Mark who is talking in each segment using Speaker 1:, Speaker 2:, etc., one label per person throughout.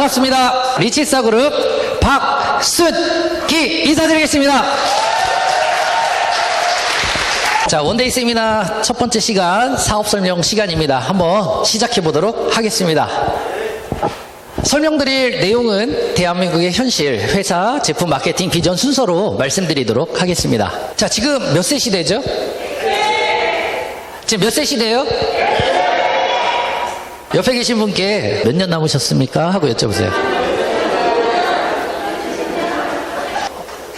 Speaker 1: 반갑습니다. 리치사 그룹 박순기 인사드리겠습니다. 자, 원데이 세미나 첫 번째 시간 사업 설명 시간입니다. 한번 시작해 보도록 하겠습니다. 설명드릴 내용은 대한민국의 현실, 회사, 제품, 마케팅, 비전 순서로 말씀드리도록 하겠습니다. 자, 지금 몇 세 시대죠? 지금 몇 세 시대예요? 옆에 계신 분께 몇 년 남으셨습니까? 하고 여쭤보세요.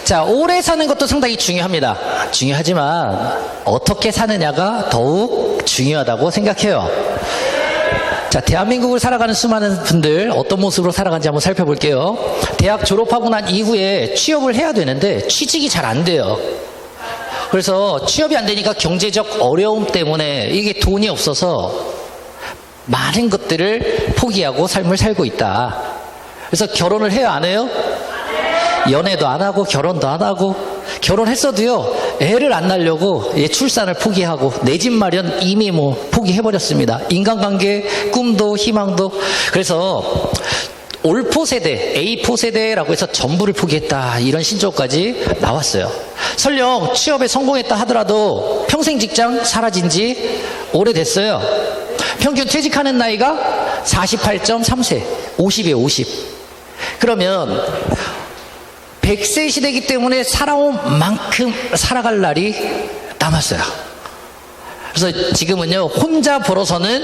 Speaker 1: 자, 오래 사는 것도 상당히 중요합니다. 중요하지만 어떻게 사느냐가 더욱 중요하다고 생각해요. 자, 대한민국을 살아가는 수많은 분들 어떤 모습으로 살아가는지 한번 살펴볼게요. 대학 졸업하고 난 이후에 취업을 해야 되는데 취직이 잘 안 돼요. 그래서 취업이 안 되니까 경제적 어려움 때문에 이게 돈이 없어서 많은 것들을 포기하고 삶을 살고 있다. 그래서 결혼을 해요, 안 해요? 연애도 안 하고 결혼도 안 하고, 결혼했어도요 애를 안 낳으려고 출산을 포기하고 내 집 마련 이미 포기해버렸습니다. 인간관계, 꿈도 희망도. 그래서 올포 세대, A4 세대라고 해서 전부를 포기했다, 이런 신조어까지 나왔어요. 설령 취업에 성공했다 하더라도 평생 직장 사라진 지 오래됐어요. 평균 퇴직하는 나이가 48.3세, 50에 50. 그러면 100세 시대이기 때문에 살아온 만큼 살아갈 날이 남았어요. 그래서 지금은요, 혼자 벌어서는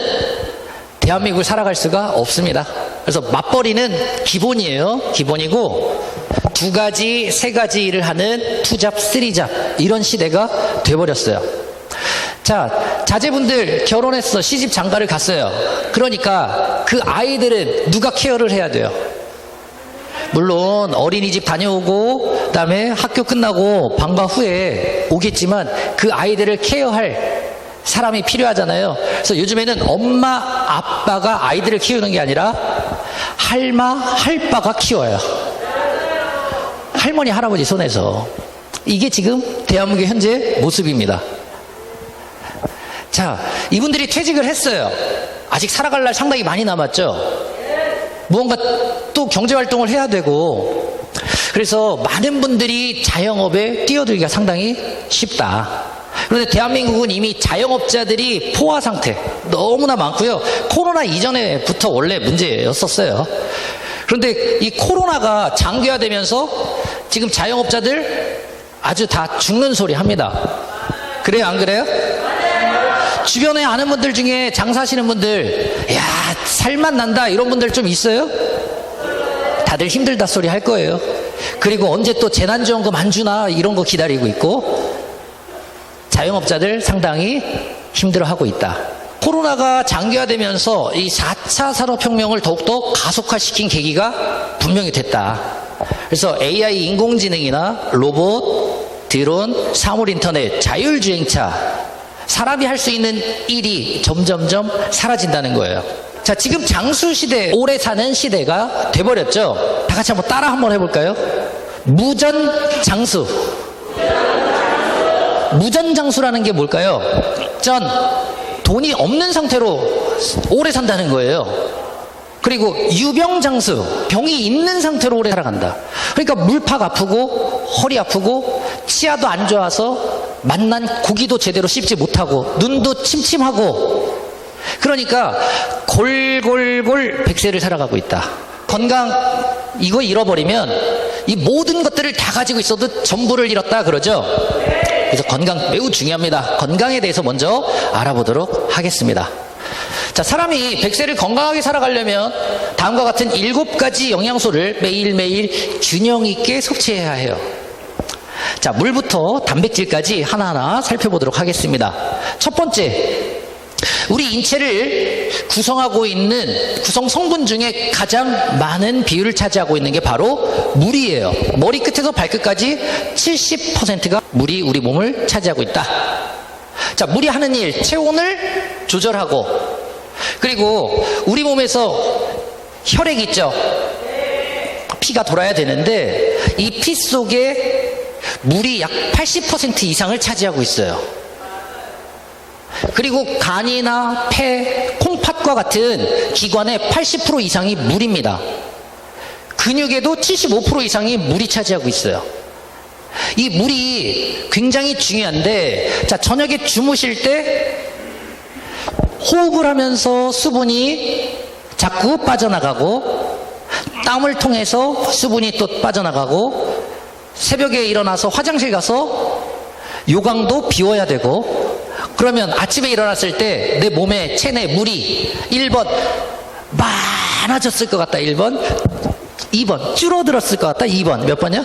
Speaker 1: 대한민국을 살아갈 수가 없습니다. 그래서 맞벌이는 기본이에요. 기본이고, 2가지, 3가지 일을 하는 투잡, 3잡, 이런 시대가 돼버렸어요. 자, 자제분들 결혼했어, 시집 장가를 갔어요. 그러니까 그 아이들은 누가 케어를 해야 돼요? 물론 어린이집 다녀오고 그다음에 학교 끝나고 방과 후에 오겠지만 그 아이들을 케어할 사람이 필요하잖아요. 그래서 요즘에는 엄마 아빠가 아이들을 키우는 게 아니라 할마 할빠가 키워요. 할머니 할아버지 손에서. 이게 지금 대한민국의 현재 모습입니다. 자, 이분들이 퇴직을 했어요. 아직 살아갈 날 상당히 많이 남았죠. 무언가 또 경제활동을 해야 되고, 그래서 많은 분들이 자영업에 뛰어들기가 상당히 쉽다. 그런데 대한민국은 이미 자영업자들이 포화 상태 너무나 많고요. 코로나 이전에부터 원래 문제였었어요. 그런데 이 코로나가 장기화되면서 지금 자영업자들 아주 다 죽는 소리 합니다. 그래요, 안 그래요? 주변에 아는 분들 중에 장사하시는 분들, 야, 살만 난다, 이런 분들 좀 있어요? 다들 힘들다 소리 할 거예요. 그리고 언제 또 재난지원금 안 주나, 이런 거 기다리고 있고, 자영업자들 상당히 힘들어하고 있다. 코로나가 장기화되면서 이 4차 산업혁명을 더욱더 가속화시킨 계기가 분명히 됐다. 그래서 AI, 인공지능이나 로봇, 드론, 사물인터넷, 자율주행차, 사람이 할 수 있는 일이 점점점 사라진다는 거예요. 자, 지금 장수시대, 오래 사는 시대가 돼버렸죠. 다 같이 한번 따라 한번 해볼까요? 무전장수. 무전장수라는 게 뭘까요? 돈이 없는 상태로 오래 산다는 거예요. 그리고 유병장수, 병이 있는 상태로 오래 살아간다. 그러니까 물팍 아프고 허리 아프고 치아도 안 좋아서 맛난 고기도 제대로 씹지 못하고 눈도 침침하고, 그러니까 골골골 100세를 살아가고 있다. 건강 이거 잃어버리면 이 모든 것들을 다 가지고 있어도 전부를 잃었다 그러죠. 그래서 건강 매우 중요합니다. 건강에 대해서 먼저 알아보도록 하겠습니다. 자, 사람이 100세를 건강하게 살아가려면 다음과 같은 7가지 영양소를 매일매일 균형 있게 섭취해야 해요. 자, 물부터 단백질까지 하나하나 살펴보도록 하겠습니다. 첫 번째, 우리 인체를 구성하고 있는 구성 성분 중에 가장 많은 비율을 차지하고 있는 게 바로 물이에요. 머리끝에서 발끝까지 70%가 물이 우리 몸을 차지하고 있다. 자, 물이 하는 일, 체온을 조절하고, 그리고 우리 몸에서 혈액 있죠? 피가 돌아야 되는데 이 피 속에 물이 약 80% 이상을 차지하고 있어요. 그리고 간이나 폐, 콩팥과 같은 기관의 80% 이상이 물입니다. 근육에도 75% 이상이 물이 차지하고 있어요. 이 물이 굉장히 중요한데, 자, 저녁에 주무실 때 호흡을 하면서 수분이 자꾸 빠져나가고, 땀을 통해서 수분이 또 빠져나가고, 새벽에 일어나서 화장실 가서 요강도 비워야 되고, 그러면 아침에 일어났을 때 내 몸에 체내 물이 1번 많아졌을 것 같다, 1번. 2번 줄어들었을 것 같다, 2번. 몇 번이요?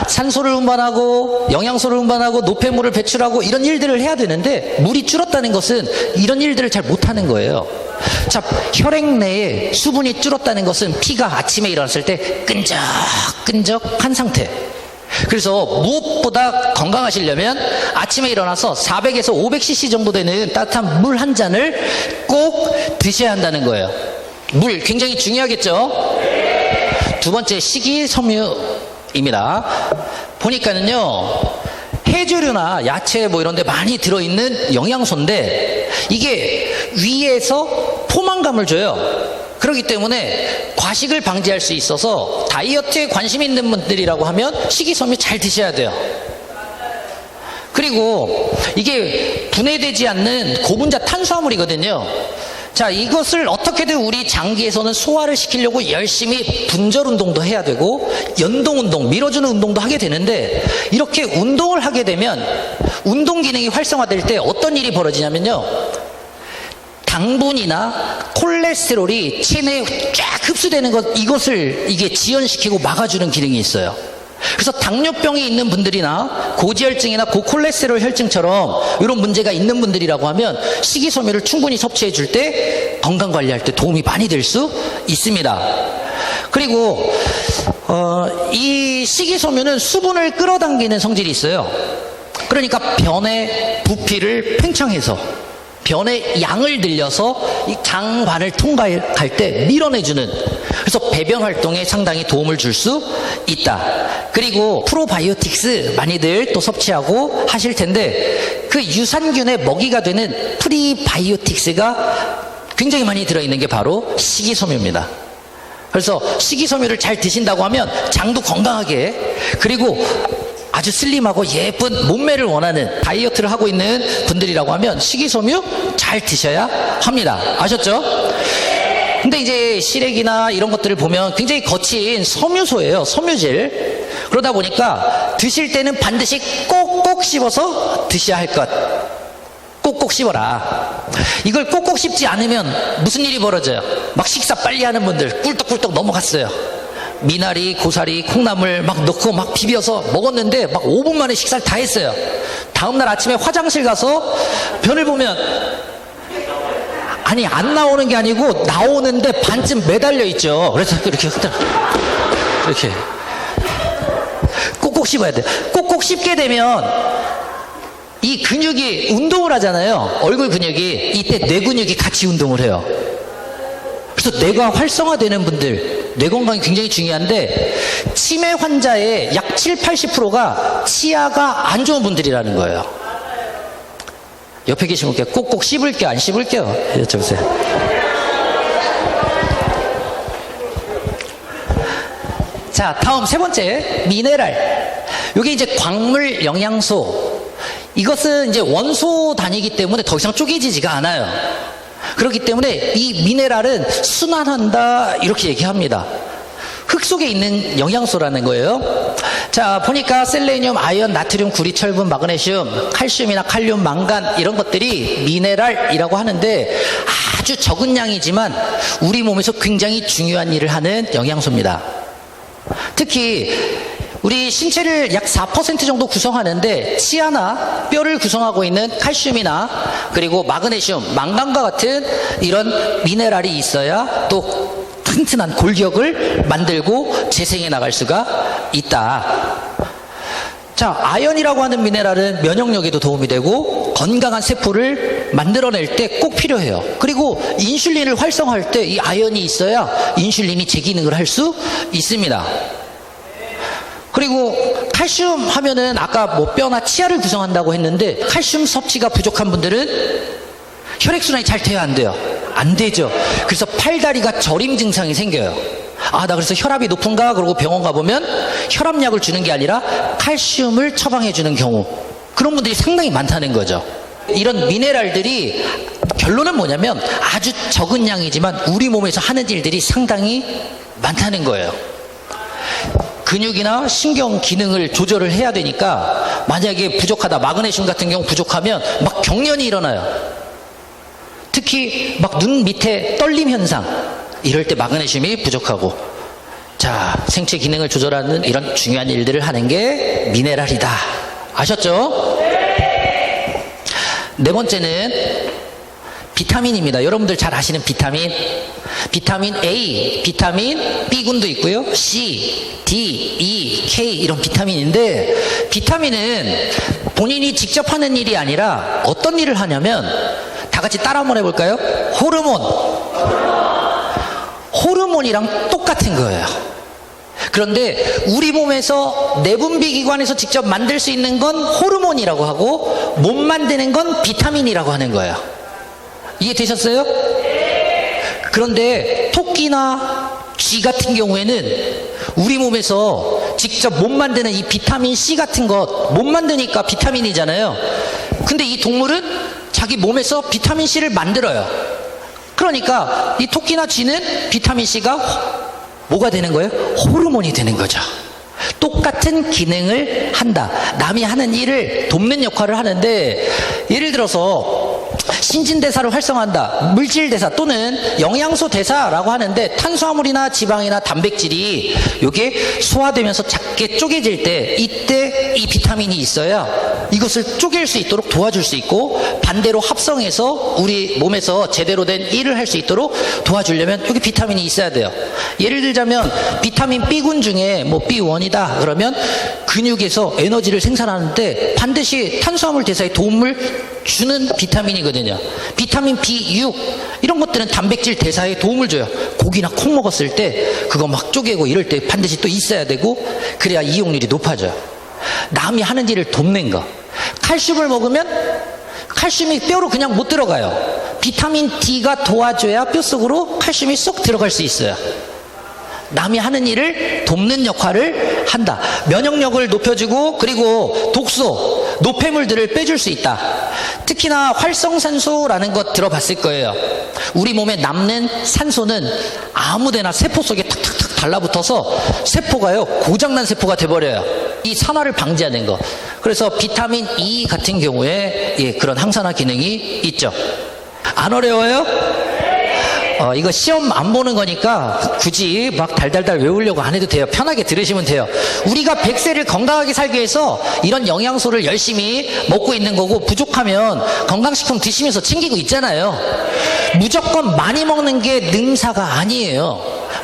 Speaker 1: 산소를 운반하고 영양소를 운반하고 노폐물을 배출하고 이런 일들을 해야 되는데, 물이 줄었다는 것은 이런 일들을 잘 못하는 거예요. 자, 혈액 내에 수분이 줄었다는 것은 피가 아침에 일어났을 때 끈적끈적한 상태. 그래서 무엇보다 건강하시려면 아침에 일어나서 400에서 500cc 정도 되는 따뜻한 물 한 잔을 꼭 드셔야 한다는 거예요. 물 굉장히 중요하겠죠? 두 번째, 식이섬유입니다. 보니까는요, 해조류나 야채 뭐 이런 데 많이 들어있는 영양소인데, 이게 위에서 포만감을 줘요. 그렇기 때문에 과식을 방지할 수 있어서 다이어트에 관심 있는 분들이라고 하면 식이섬유 잘 드셔야 돼요. 그리고 이게 분해되지 않는 고분자 탄수화물이거든요. 자, 이것을 어떻게든 우리 장기에서는 소화를 시키려고 열심히 분절 운동도 해야 되고, 연동 운동, 밀어주는 운동도 하게 되는데, 이렇게 운동을 하게 되면 운동 기능이 활성화될 때 어떤 일이 벌어지냐면요, 당분이나 콜레스테롤이 체내에 쫙 흡수되는 것, 이것을 이게 지연시키고 막아주는 기능이 있어요. 그래서 당뇨병이 있는 분들이나 고지혈증이나 고콜레스테롤 혈증처럼 이런 문제가 있는 분들이라고 하면 식이섬유를 충분히 섭취해 줄 때 건강관리할 때 도움이 많이 될 수 있습니다. 그리고 이 식이섬유는 수분을 끌어당기는 성질이 있어요. 그러니까 변의 부피를 팽창해서 변의 양을 늘려서 이 장관을 통과할 때 밀어내주는, 그래서 배변 활동에 상당히 도움을 줄 수 있다. 그리고 프로바이오틱스 많이들 또 섭취하고 하실 텐데, 그 유산균의 먹이가 되는 프리바이오틱스가 굉장히 많이 들어있는 게 바로 식이섬유입니다. 그래서 식이섬유를 잘 드신다고 하면 장도 건강하게, 그리고 아주 슬림하고 예쁜 몸매를 원하는 다이어트를 하고 있는 분들이라고 하면 식이섬유 잘 드셔야 합니다. 아셨죠? 근데 이제 시래기나 이런 것들을 보면 굉장히 거친 섬유소예요. 섬유질. 그러다 보니까 드실 때는 반드시 꼭꼭 씹어서 드셔야 할 것. 꼭꼭 씹어라. 이걸 꼭꼭 씹지 않으면 무슨 일이 벌어져요? 막 식사 빨리 하는 분들 꿀떡꿀떡 넘어갔어요. 미나리, 고사리, 콩나물 막 넣고 막 비벼서 먹었는데 막 5분 만에 식사를 다 했어요. 다음날 아침에 화장실 가서 변을 보면, 아니 안 나오는 게 아니고 나오는데 반쯤 매달려 있죠. 그래서 이렇게 꼭꼭 씹어야 돼. 꼭꼭 씹게 되면 이 근육이 운동을 하잖아요. 얼굴 근육이. 이때 뇌 근육이 같이 운동을 해요. 그래서 뇌가 활성화되는 분들, 뇌 건강이 굉장히 중요한데, 치매 환자의 약 70~80%가 치아가 안 좋은 분들이라는 거예요. 옆에 계신 분께 꼭꼭 씹을게요, 안 씹을게요? 여쭤보세요. 자, 다음 세 번째, 미네랄. 이게 이제 광물 영양소. 이것은 이제 원소 단위이기 때문에 더 이상 쪼개지지가 않아요. 그렇기 때문에 이 미네랄은 순환한다, 이렇게 얘기합니다. 흙 속에 있는 영양소라는 거예요. 자, 보니까 셀레니움, 아연, 나트륨, 구리, 철분, 마그네슘, 칼슘이나 칼륨, 망간 이런 것들이 미네랄이라고 하는데, 아주 적은 양이지만 우리 몸에서 굉장히 중요한 일을 하는 영양소입니다. 특히 우리 신체를 약 4% 정도 구성하는데, 치아나 뼈를 구성하고 있는 칼슘이나 그리고 마그네슘, 망간과 같은 이런 미네랄이 있어야 또 튼튼한 골격을 만들고 재생해 나갈 수가 있다. 자, 아연이라고 하는 미네랄은 면역력에도 도움이 되고 건강한 세포를 만들어낼 때 꼭 필요해요. 그리고 인슐린을 활성화할 때 이 아연이 있어야 인슐린이 제 기능을 할 수 있습니다. 그리고 칼슘 하면은 아까 뭐 뼈나 치아를 구성한다고 했는데, 칼슘 섭취가 부족한 분들은 혈액순환이 잘 돼야 안 돼요. 안 되죠. 그래서 팔다리가 저림 증상이 생겨요. 아, 나 그래서 혈압이 높은가? 그러고 병원 가보면 혈압약을 주는 게 아니라 칼슘을 처방해 주는 경우. 그런 분들이 상당히 많다는 거죠. 이런 미네랄들이 결론은 뭐냐면 아주 적은 양이지만 우리 몸에서 하는 일들이 상당히 많다는 거예요. 근육이나 신경 기능을 조절을 해야 되니까 만약에 부족하다, 마그네슘 같은 경우 부족하면 막 경련이 일어나요. 특히 막 눈 밑에 떨림 현상, 이럴 때 마그네슘이 부족하고. 자, 생체 기능을 조절하는 이런 중요한 일들을 하는 게 미네랄이다. 아셨죠? 네 번째는 비타민입니다. 여러분들 잘 아시는 비타민. 비타민 A, 비타민 B군도 있고요. C, D, E, K 이런 비타민인데, 비타민은 본인이 직접 하는 일이 아니라 어떤 일을 하냐면, 다 같이 따라 한번 해볼까요? 호르몬이랑 똑같은 거예요. 그런데 우리 몸에서 내분비 기관에서 직접 만들 수 있는 건 호르몬이라고 하고, 못 만드는 건 비타민이라고 하는 거예요. 이해되셨어요? 그런데 토끼나 쥐 같은 경우에는 우리 몸에서 직접 못 만드는 이 비타민 C 같은 것 못 만드니까 비타민이잖아요. 근데 이 동물은 자기 몸에서 비타민 C를 만들어요. 그러니까 이 토끼나 쥐는 비타민 C가 뭐가 되는 거예요? 호르몬이 되는 거죠. 똑같은 기능을 한다. 남이 하는 일을 돕는 역할을 하는데, 예를 들어서 신진대사를 활성화한다. 물질대사 또는 영양소 대사라고 하는데, 탄수화물이나 지방이나 단백질이 이게 소화되면서 작게 쪼개질 때, 이때 이 비타민이 있어야 이것을 쪼갤 수 있도록 도와줄 수 있고, 반대로 합성해서 우리 몸에서 제대로 된 일을 할 수 있도록 도와주려면 여기 비타민이 있어야 돼요. 예를 들자면 비타민 B군 중에 뭐 B1이다 그러면 근육에서 에너지를 생산하는데 반드시 탄수화물 대사에 도움을 주는 비타민이거든요. 비타민 B6 이런 것들은 단백질 대사에 도움을 줘요. 고기나 콩 먹었을 때 그거 막 쪼개고 이럴 때 반드시 또 있어야 되고, 그래야 이용률이 높아져요. 남이 하는 일을 돕는 거. 칼슘을 먹으면 칼슘이 뼈로 그냥 못 들어가요. 비타민 D가 도와줘야 뼛속으로 칼슘이 쏙 들어갈 수 있어요. 남이 하는 일을 돕는 역할을 한다. 면역력을 높여주고, 그리고 독소, 노폐물들을 빼줄 수 있다. 특히나 활성산소라는 것 들어봤을 거예요. 우리 몸에 남는 산소는 아무데나 세포 속에 탁탁탁 달라붙어서 세포가요 고장난 세포가 돼버려요. 이 산화를 방지하는 거. 그래서 비타민 E 같은 경우에 그런 항산화 기능이 있죠. 안 어려워요? 이거 시험 안 보는 거니까 굳이 막 달달달 외우려고 안 해도 돼요. 편하게 들으시면 돼요. 우리가 100세를 건강하게 살기 위해서 이런 영양소를 열심히 먹고 있는 거고, 부족하면 건강식품 드시면서 챙기고 있잖아요. 무조건 많이 먹는 게 능사가 아니에요.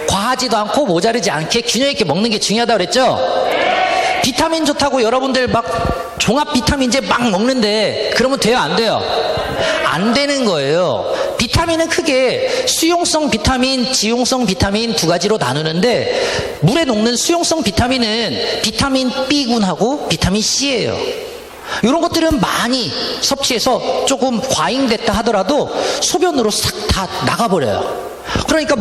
Speaker 1: 과하지도 않고 모자르지 않게 균형 있게 먹는 게 중요하다고 그랬죠? 비타민 좋다고 여러분들 막 종합 비타민제 막 먹는데 그러면 돼요? 안 돼요? 안 되는 거예요. 비타민은 크게 수용성 비타민, 지용성 비타민 두 가지로 나누는데, 물에 녹는 수용성 비타민은 비타민 B군하고 비타민 C예요. 이런 것들은 많이 섭취해서 조금 과잉됐다 하더라도 소변으로 싹 다 나가버려요. 그러니까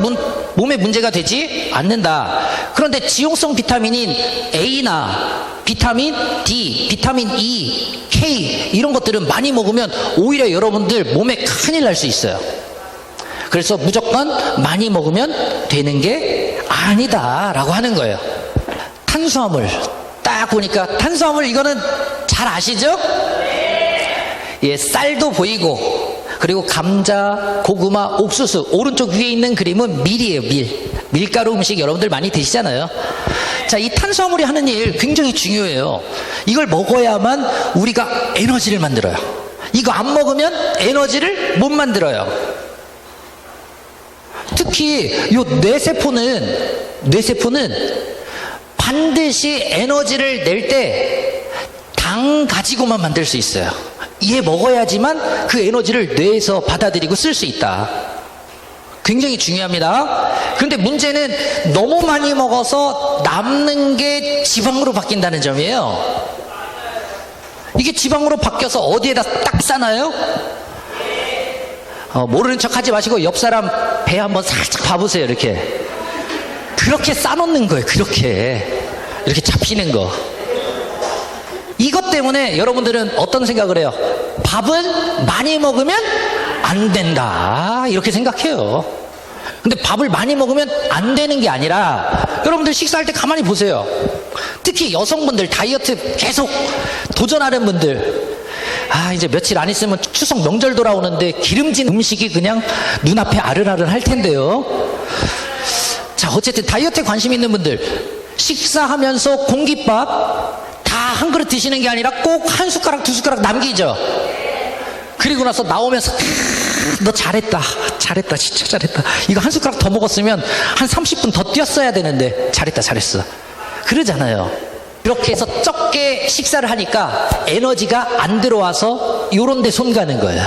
Speaker 1: 몸에 문제가 되지 않는다. 그런데 지용성 비타민인 A나 비타민 D, 비타민 E, K 이런 것들은 많이 먹으면 오히려 여러분들 몸에 큰일 날 수 있어요. 그래서 무조건 많이 먹으면 되는 게 아니다 라고 하는 거예요. 탄수화물 딱 보니까, 탄수화물 이거는 잘 아시죠? 쌀도 보이고, 그리고 감자, 고구마, 옥수수, 오른쪽 위에 있는 그림은 밀이에요. 밀가루 음식 여러분들 많이 드시잖아요. 자, 이 탄수화물이 하는 일 굉장히 중요해요. 이걸 먹어야만 우리가 에너지를 만들어요. 이거 안 먹으면 에너지를 못 만들어요. 특히 요 뇌세포는 반드시 에너지를 낼 때 당 가지고만 만들 수 있어요. 얘 먹어야지만 그 에너지를 뇌에서 받아들이고 쓸 수 있다. 굉장히 중요합니다. 그런데 문제는 너무 많이 먹어서 남는 게 지방으로 바뀐다는 점이에요. 이게 지방으로 바뀌어서 어디에다 딱 싸나요? 모르는 척 하지 마시고 옆 사람 배 한번 살짝 봐보세요. 이렇게 그렇게 싸놓는 거예요. 그렇게 이렇게 잡히는 거. 이것 때문에 여러분들은 어떤 생각을 해요? 밥은 많이 먹으면 안 된다 이렇게 생각해요. 근데 밥을 많이 먹으면 안 되는 게 아니라, 여러분들 식사할 때 가만히 보세요. 특히 여성분들, 다이어트 계속 도전하는 분들, 이제 며칠 안 있으면 추석 명절 돌아오는데 기름진 음식이 그냥 눈앞에 아른아른 할 텐데요. 자, 어쨌든 다이어트에 관심 있는 분들, 식사하면서 공깃밥 다 한 그릇 드시는 게 아니라 꼭 한 숟가락 두 숟가락 남기죠. 그리고 나서 나오면서 너 잘했다 진짜 잘했다, 이거 한 숟가락 더 먹었으면 한 30분 더 뛰었어야 되는데 잘했어 그러잖아요. 이렇게 해서 적게 식사를 하니까 에너지가 안 들어와서 요런 데 손 가는 거예요.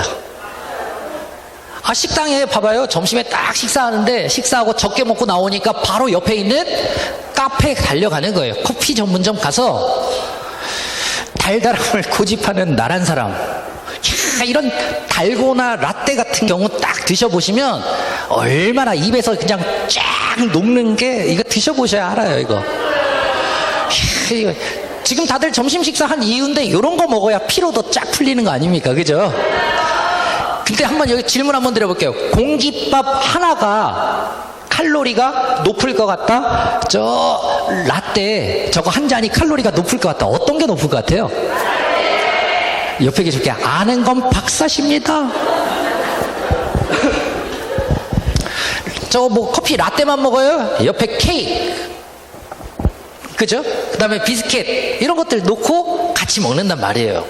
Speaker 1: 식당에 봐봐요. 점심에 딱 식사하는데 식사하고 적게 먹고 나오니까 바로 옆에 있는 카페에 달려가는 거예요. 커피 전문점 가서 달달함을 고집하는 나란 사람, 이런 달고나 라떼 같은 경우 딱 드셔보시면 얼마나 입에서 그냥 쫙 녹는 게, 이거 드셔보셔야 알아요. 이거 지금 다들 점심 식사한 이유인데 이런 거 먹어야 피로도 쫙 풀리는 거 아닙니까? 그죠? 근데 한번 여기 질문 한번 드려볼게요. 공깃밥 하나가 칼로리가 높을 것 같다? 저 라떼 저거 한 잔이 칼로리가 높을 것 같다. 어떤 게 높을 것 같아요? 옆에 계실게 아는 건 박사십니다. 저 뭐 커피 라떼만 먹어요? 옆에 케이크, 그죠? 그 다음에 비스켓, 이런 것들 놓고 같이 먹는단 말이에요.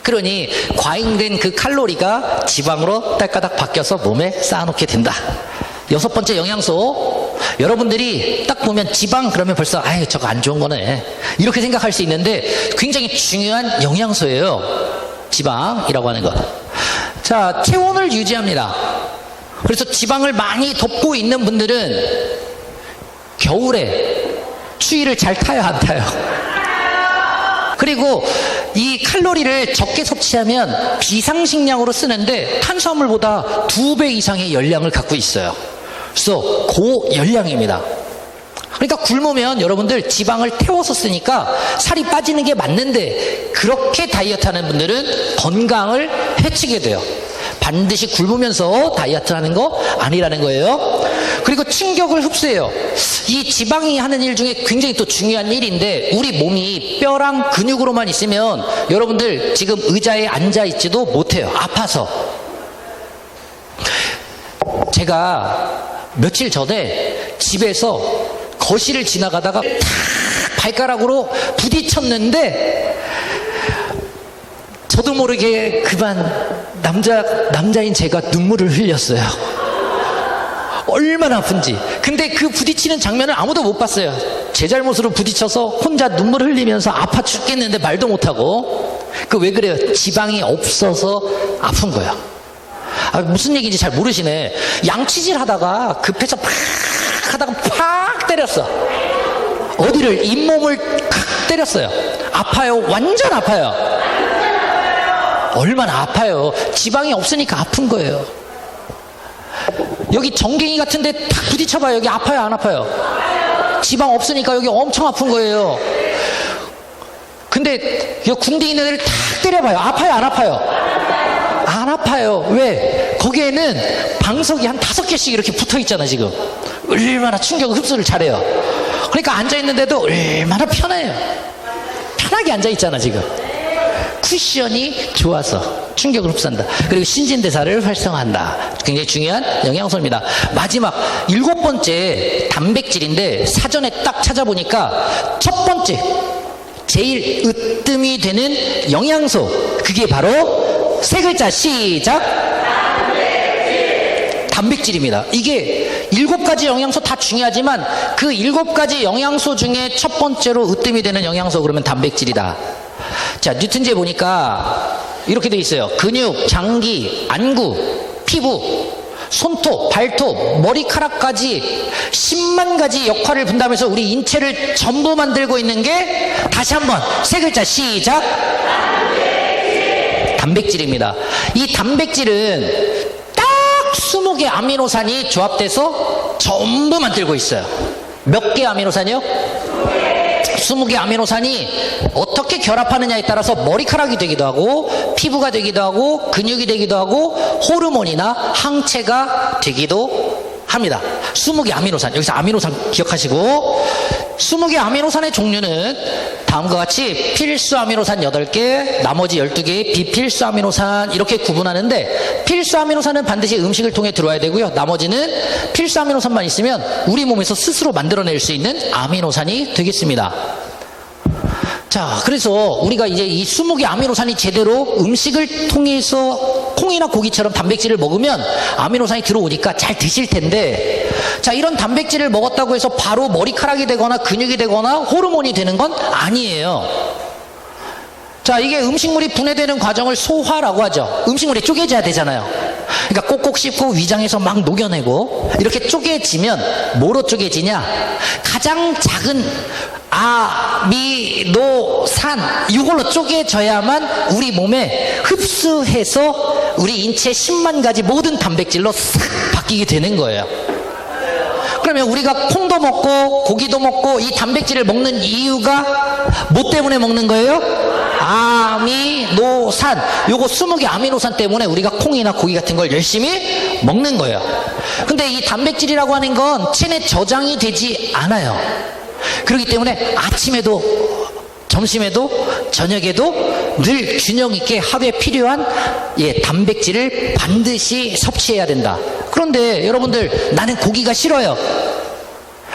Speaker 1: 그러니 과잉된 그 칼로리가 지방으로 딸까닥 바뀌어서 몸에 쌓아놓게 된다. 여섯 번째 영양소, 여러분들이 딱 보면 지방 그러면 벌써 아유 저거 안 좋은 거네 이렇게 생각할 수 있는데 굉장히 중요한 영양소예요. 지방이라고 하는 것. 자, 체온을 유지합니다. 그래서 지방을 많이 덮고 있는 분들은 겨울에 추위를 잘 타요, 안 타요? 그리고 이 칼로리를 적게 섭취하면 비상식량으로 쓰는데 탄수화물보다 2배 이상의 열량을 갖고 있어요. 그래서 고열량입니다. 그러니까 굶으면 여러분들 지방을 태워서 쓰니까 살이 빠지는 게 맞는데, 그렇게 다이어트 하는 분들은 건강을 해치게 돼요. 반드시 굶으면서 다이어트 하는 거 아니라는 거예요. 그리고 충격을 흡수해요. 이 지방이 하는 일 중에 굉장히 또 중요한 일인데, 우리 몸이 뼈랑 근육으로만 있으면 여러분들 지금 의자에 앉아 있지도 못해요. 아파서. 제가 며칠 전에 집에서 거실을 지나가다가 탁 발가락으로 부딪혔는데, 저도 모르게 그만 남자인 제가 눈물을 흘렸어요. 얼마나 아픈지. 근데 그 부딪히는 장면을 아무도 못 봤어요. 제 잘못으로 부딪혀서 혼자 눈물 흘리면서 아파 죽겠는데 말도 못하고. 그 왜 그래요? 지방이 없어서 아픈 거야. 무슨 얘기인지 잘 모르시네. 양치질 하다가 급해서 팍 하다가 팍 때렸어. 어디를? 잇몸을 칵 때렸어요. 아파요. 완전 아파요. 얼마나 아파요. 지방이 없으니까 아픈 거예요. 여기 정갱이 같은데 탁 부딪혀봐요. 여기 아파요, 안 아파요? 지방 없으니까 여기 엄청 아픈 거예요. 근데 여기 궁디 있는 애를 탁 때려봐요. 아파요, 안 아파요? 안 아파요. 왜? 거기에는 방석이 한 5개씩 이렇게 붙어 있잖아, 지금. 얼마나 충격 흡수를 잘해요. 그러니까 앉아있는데도 얼마나 편해요. 편하게 앉아있잖아, 지금. 쿠션이 좋아서 충격을 흡수한다. 그리고 신진대사를 활성화한다. 굉장히 중요한 영양소입니다. 마지막 7번째 단백질인데, 사전에 딱 찾아보니까 첫 번째 제일 으뜸이 되는 영양소, 그게 바로 세 글자 시작, 단백질입니다. 이게 7가지 영양소 다 중요하지만 그 7가지 영양소 중에 첫 번째로 으뜸이 되는 영양소, 그러면 단백질이다. 자, 뉴턴지에 보니까 이렇게 돼 있어요. 근육, 장기, 안구, 피부, 손톱, 발톱, 머리카락까지 10만 가지 역할을 분담해서 우리 인체를 전부 만들고 있는 게, 다시 한번 세 글자 시작, 단백질입니다. 이 단백질은 딱 20개 아미노산이 조합돼서 전부 만들고 있어요. 몇 개 아미노산이요? 20개 아미노산이 어떻게 결합하느냐에 따라서 머리카락이 되기도 하고 피부가 되기도 하고 근육이 되기도 하고 호르몬이나 항체가 되기도 합니다. 20개 아미노산, 여기서 아미노산 기억하시고, 20개 아미노산의 종류는 다음과 같이 필수 아미노산 8개, 나머지 12개의 비필수 아미노산 이렇게 구분하는데, 필수 아미노산은 반드시 음식을 통해 들어와야 되고요, 나머지는 필수 아미노산만 있으면 우리 몸에서 스스로 만들어낼 수 있는 아미노산이 되겠습니다. 자, 그래서 우리가 이제 이 20개 아미노산이 제대로 음식을 통해서 콩이나 고기처럼 단백질을 먹으면 아미노산이 들어오니까 잘 드실 텐데, 자, 이런 단백질을 먹었다고 해서 바로 머리카락이 되거나 근육이 되거나 호르몬이 되는 건 아니에요. 자, 이게 음식물이 분해되는 과정을 소화라고 하죠. 음식물이 쪼개져야 되잖아요. 그러니까 꼭꼭 씹고 위장에서 막 녹여내고, 이렇게 쪼개지면 뭐로 쪼개지냐? 가장 작은 아미노산, 이걸로 쪼개져야만 우리 몸에 흡수해서 우리 인체 10만 가지 모든 단백질로 싹 바뀌게 되는 거예요. 그러면 우리가 콩도 먹고 고기도 먹고 이 단백질을 먹는 이유가 뭐 때문에 먹는 거예요? 아미노산. 요거 20개 아미노산 때문에 우리가 콩이나 고기 같은 걸 열심히 먹는 거예요. 근데 이 단백질이라고 하는 건 체내 저장이 되지 않아요. 그렇기 때문에 아침에도 점심에도 저녁에도 늘 균형 있게 하루에 필요한 단백질을 반드시 섭취해야 된다. 그런데 여러분들, 나는 고기가 싫어요.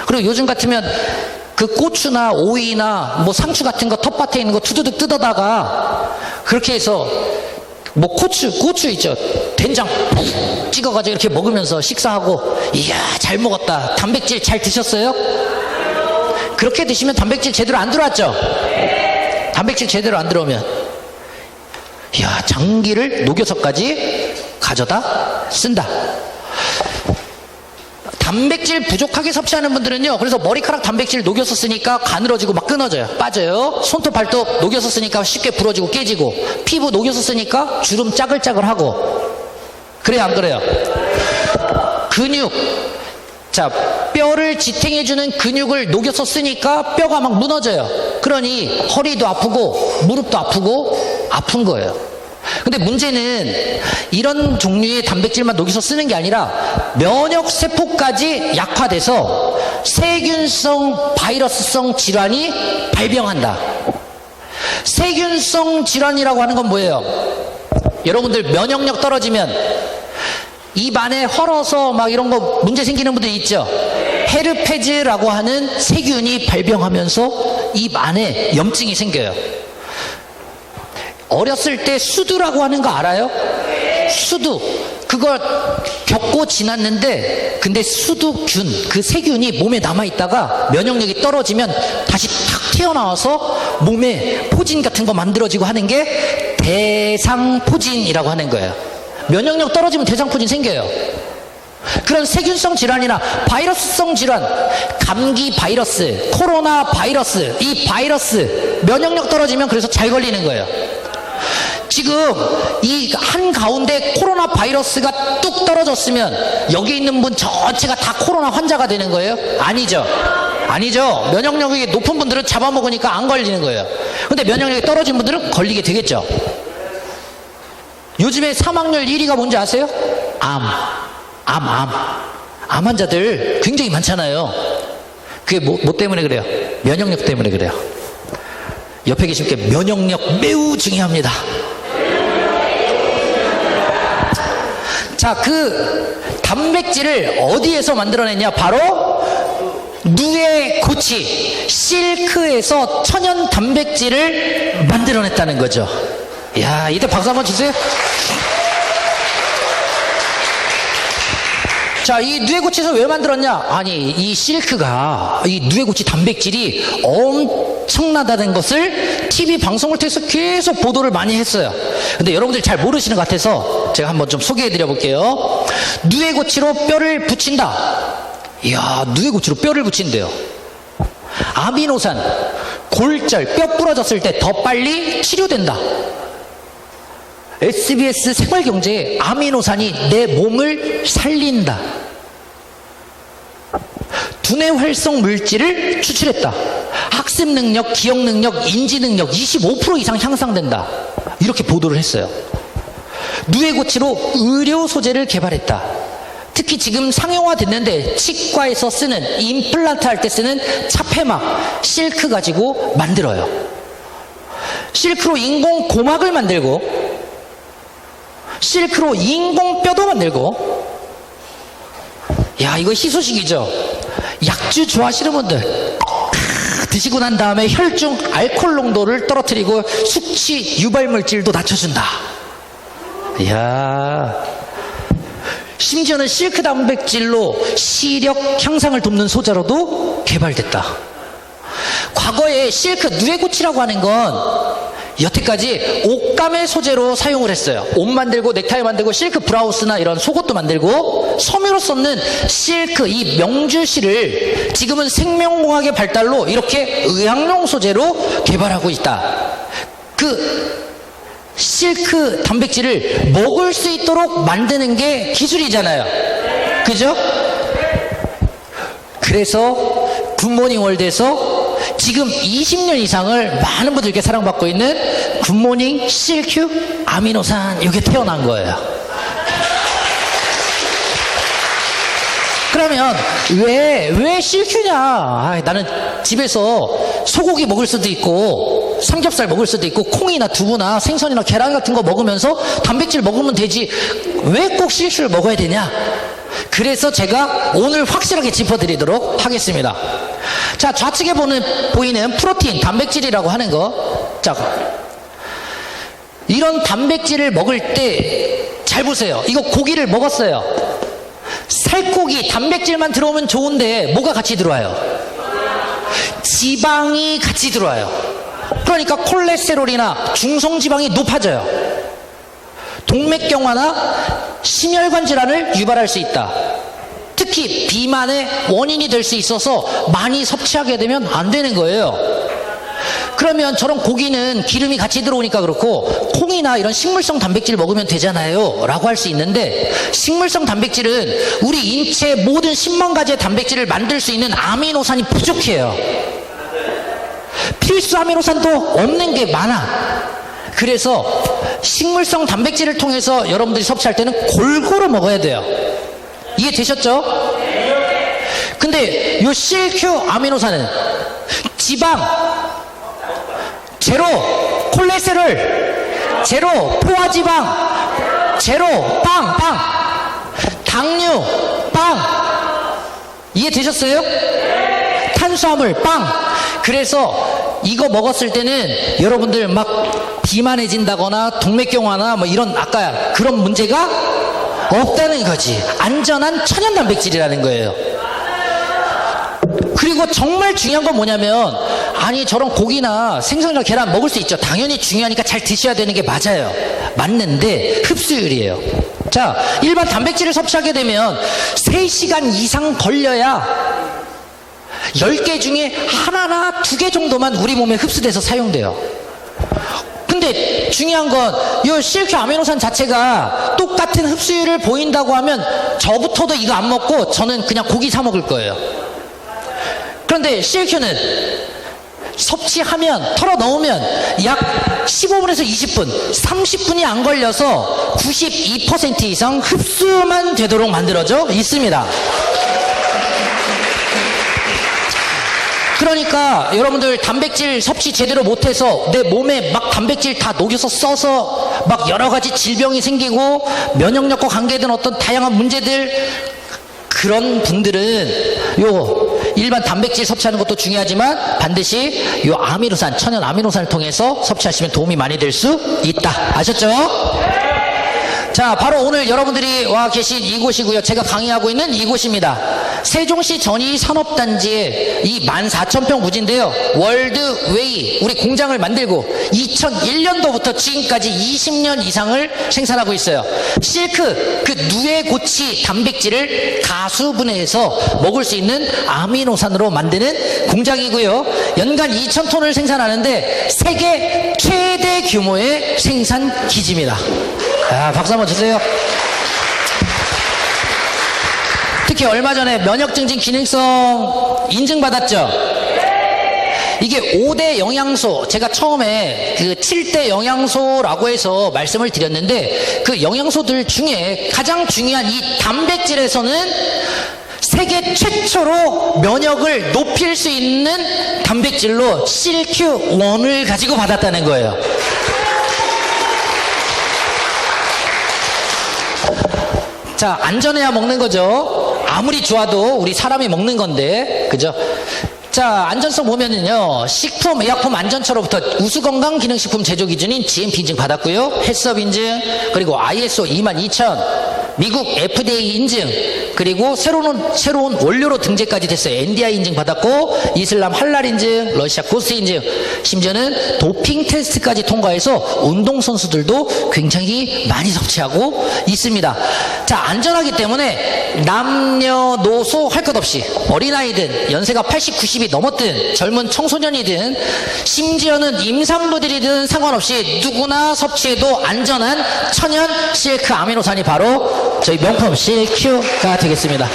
Speaker 1: 그리고 요즘 같으면 그 고추나 오이나 뭐 상추 같은 거 텃밭에 있는 거 투두둑 뜯어다가 그렇게 해서 뭐 고추 있죠, 된장 찍어가지고 이렇게 먹으면서 식사하고, 이야 잘 먹었다, 단백질 잘 드셨어요? 그렇게 드시면 단백질 제대로 안 들어왔죠? 단백질 제대로 안 들어오면, 이야, 장기를 녹여서까지 가져다 쓴다. 단백질 부족하게 섭취하는 분들은요, 그래서 머리카락 단백질 녹여서 쓰니까 가늘어지고 막 끊어져요, 빠져요. 손톱 발톱 녹여서 쓰니까 쉽게 부러지고 깨지고, 피부 녹여서 쓰니까 주름 짜글짜글하고. 그래요, 안 그래요? 근육, 자, 뼈를 지탱해주는 근육을 녹여서 쓰니까 뼈가 막 무너져요. 그러니 허리도 아프고 무릎도 아프고 아픈 거예요. 근데 문제는 이런 종류의 단백질만 녹여서 쓰는 게 아니라 면역세포까지 약화돼서 세균성 바이러스성 질환이 발병한다. 세균성 질환이라고 하는 건 뭐예요? 여러분들 면역력 떨어지면 입 안에 헐어서 막 이런 거 문제 생기는 분들 있죠? 헤르페즈라고 하는 세균이 발병하면서 입 안에 염증이 생겨요. 어렸을 때 수두라고 하는 거 알아요? 수두. 그걸 겪고 지났는데, 근데 수두균, 그 세균이 몸에 남아있다가 면역력이 떨어지면 다시 탁 튀어나와서 몸에 포진 같은 거 만들어지고 하는 게 대상포진이라고 하는 거예요. 면역력 떨어지면 대상포진 생겨요. 그런 세균성 질환이나 바이러스성 질환, 감기 바이러스, 코로나 바이러스, 이 바이러스 면역력 떨어지면 그래서 잘 걸리는 거예요. 지금 이 한가운데 코로나 바이러스가 뚝 떨어졌으면 여기 있는 분 전체가 다 코로나 환자가 되는 거예요? 아니죠. 아니죠. 면역력이 높은 분들은 잡아먹으니까 안 걸리는 거예요. 근데 면역력이 떨어진 분들은 걸리게 되겠죠. 요즘에 사망률 1위가 뭔지 아세요? 암 환자들 굉장히 많잖아요. 그게 뭐 때문에 그래요? 면역력 때문에 그래요. 옆에 계신 분께 면역력 매우 중요합니다. 자, 그 단백질을 어디에서 만들어냈냐? 바로 누에고치, 실크에서 천연 단백질을 만들어냈다는 거죠. 야, 이때 박수 한번 주세요. 자, 이 누에고치에서 왜 만들었냐? 아니, 이 실크가, 이 누에고치 단백질이 엄청나다는 것을 TV 방송을 통해서 계속 보도를 많이 했어요. 근데 여러분들 잘 모르시는 것 같아서 제가 한번 좀 소개해 드려 볼게요. 누에고치로 뼈를 붙인다. 이야, 누에고치로 뼈를 붙인대요. 아미노산, 골절, 뼈 부러졌을 때 더 빨리 치료된다. SBS 생활경제에 아미노산이 내 몸을 살린다. 두뇌 활성 물질을 추출했다. 학습 능력, 기억 능력, 인지 능력 25% 이상 향상된다. 이렇게 보도를 했어요. 누에 고치로 의료 소재를 개발했다. 특히 지금 상용화됐는데 치과에서 쓰는 임플란트 할 때 쓰는 차폐막, 실크 가지고 만들어요. 실크로 인공 고막을 만들고, 실크로 인공 뼈도 만들고. 야, 이거 희소식이죠. 약주 좋아하시는 분들 드시고 난 다음에 혈중 알코올 농도를 떨어뜨리고 숙취 유발 물질도 낮춰준다. 이야, 심지어는 실크 단백질로 시력 향상을 돕는 소재로도 개발됐다. 과거에 실크 누에고치라고 하는 건 여태까지 옷감의 소재로 사용을 했어요. 옷 만들고 넥타이 만들고 실크 브라우스나 이런 속옷도 만들고, 섬유로 썼는 실크 이 명주실을 지금은 생명공학의 발달로 이렇게 의학용 소재로 개발하고 있다. 그 실크 단백질을 먹을 수 있도록 만드는 게 기술이잖아요. 그죠? 그래서 굿모닝 월드에서 지금 20년 이상을 많은 분들께 사랑받고 있는 굿모닝 실큐 아미노산, 이게 태어난 거예요. 그러면 왜 실큐냐? 나는 집에서 소고기 먹을 수도 있고 삼겹살 먹을 수도 있고 콩이나 두부나 생선이나 계란 같은 거 먹으면서 단백질 먹으면 되지, 왜 꼭 실큐를 먹어야 되냐? 그래서 제가 오늘 확실하게 짚어드리도록 하겠습니다. 자, 좌측에 보이는 프로틴, 단백질이라고 하는 거. 자, 이런 단백질을 먹을 때 잘 보세요. 이거 고기를 먹었어요. 살코기, 단백질만 들어오면 좋은데 뭐가 같이 들어와요? 지방이 같이 들어와요. 그러니까 콜레스테롤이나 중성지방이 높아져요. 동맥경화나 심혈관 질환을 유발할 수 있다. 특히 비만의 원인이 될 수 있어서 많이 섭취하게 되면 안 되는 거예요. 그러면 저런 고기는 기름이 같이 들어오니까 그렇고 콩이나 이런 식물성 단백질 먹으면 되잖아요 라고 할 수 있는데, 식물성 단백질은 우리 인체 모든 10만 가지의 단백질을 만들 수 있는 아미노산이 부족해요. 필수 아미노산도 없는 게 많아. 그래서 식물성 단백질을 통해서 여러분들이 섭취할 때는 골고루 먹어야 돼요. 이해되셨죠? 근데 요 실큐 아미노산은 지방 제로, 콜레스테롤 제로, 포화지방 제로, 빵 당류 빵. 이해되셨어요? 탄수화물 빵. 그래서 이거 먹었을 때는 여러분들 막 비만해진다거나 동맥경화나 뭐 이런 아까 그런 문제가 없다는 거지. 안전한 천연 단백질이라는 거예요. 그리고 정말 중요한 건 뭐냐면, 아니 저런 고기나 생선이나 계란 먹을 수 있죠. 당연히 중요하니까 잘 드셔야 되는 게 맞아요. 맞는데 흡수율이에요. 자, 일반 단백질을 섭취하게 되면 3시간 이상 걸려야 10개 중에 하나나 2개 정도만 우리 몸에 흡수돼서 사용돼요. 근데 중요한 건 이 실큐 아미노산 자체가 똑같은 흡수율을 보인다고 하면 저부터도 이거 안 먹고 저는 그냥 고기 사 먹을 거예요. 그런데 실큐는 섭취하면, 털어 넣으면 약 15분에서 20분, 30분이 안 걸려서 92% 이상 흡수만 되도록 만들어져 있습니다. 그러니까 여러분들 단백질 섭취 제대로 못해서 내 몸에 막 단백질 다 녹여서 써서 막 여러 가지 질병이 생기고 면역력과 관계된 어떤 다양한 문제들, 그런 분들은 요 일반 단백질 섭취하는 것도 중요하지만 반드시 요 아미노산, 천연 아미노산을 통해서 섭취하시면 도움이 많이 될 수 있다. 아셨죠? 자, 바로 오늘 여러분들이 와 계신 이곳이고요. 제가 강의하고 있는 이곳입니다. 세종시 전이 산업단지의 이 14,000평 부지인데요. 월드웨이, 우리 공장을 만들고 2001년도부터 지금까지 20년 이상을 생산하고 있어요. 실크, 그 누에고치 단백질을 가수분해해서 먹을 수 있는 아미노산으로 만드는 공장이고요. 연간 2,000톤을 생산하는데 세계 최대 규모의 생산 기지입니다. 박수 한번 주세요. 이렇게 얼마 전에 면역 증진 기능성 인증받았죠? 이게 5대 영양소, 제가 처음에 그 7대 영양소라고 해서 말씀을 드렸는데, 그 영양소들 중에 가장 중요한 이 단백질에서는 세계 최초로 면역을 높일 수 있는 단백질로 CQ1을 가지고 받았다는 거예요. 자, 안전해야 먹는 거죠. 아무리 좋아도 우리 사람이 먹는 건데, 그죠? 자, 안전성 보면은요, 식품, 의약품 안전처로부터 우수건강기능식품 제조 기준인 GMP 인증 받았고요, 헬스업 인증, 그리고 ISO 22000, 미국 FDA 인증, 그리고 새로운 원료로 등재까지 됐어요. NDI 인증 받았고, 이슬람 할랄 인증, 러시아 코스 인증, 심지어는 도핑 테스트까지 통과해서 운동선수들도 굉장히 많이 섭취하고 있습니다. 자, 안전하기 때문에 남녀노소 할 것 없이 어린아이든 연세가 80, 90이 넘었든 젊은 청소년이든 심지어는 임산부들이든 상관없이 누구나 섭취해도 안전한 천연 실크 아미노산이 바로 저희 명품 CQ가 되겠습니다.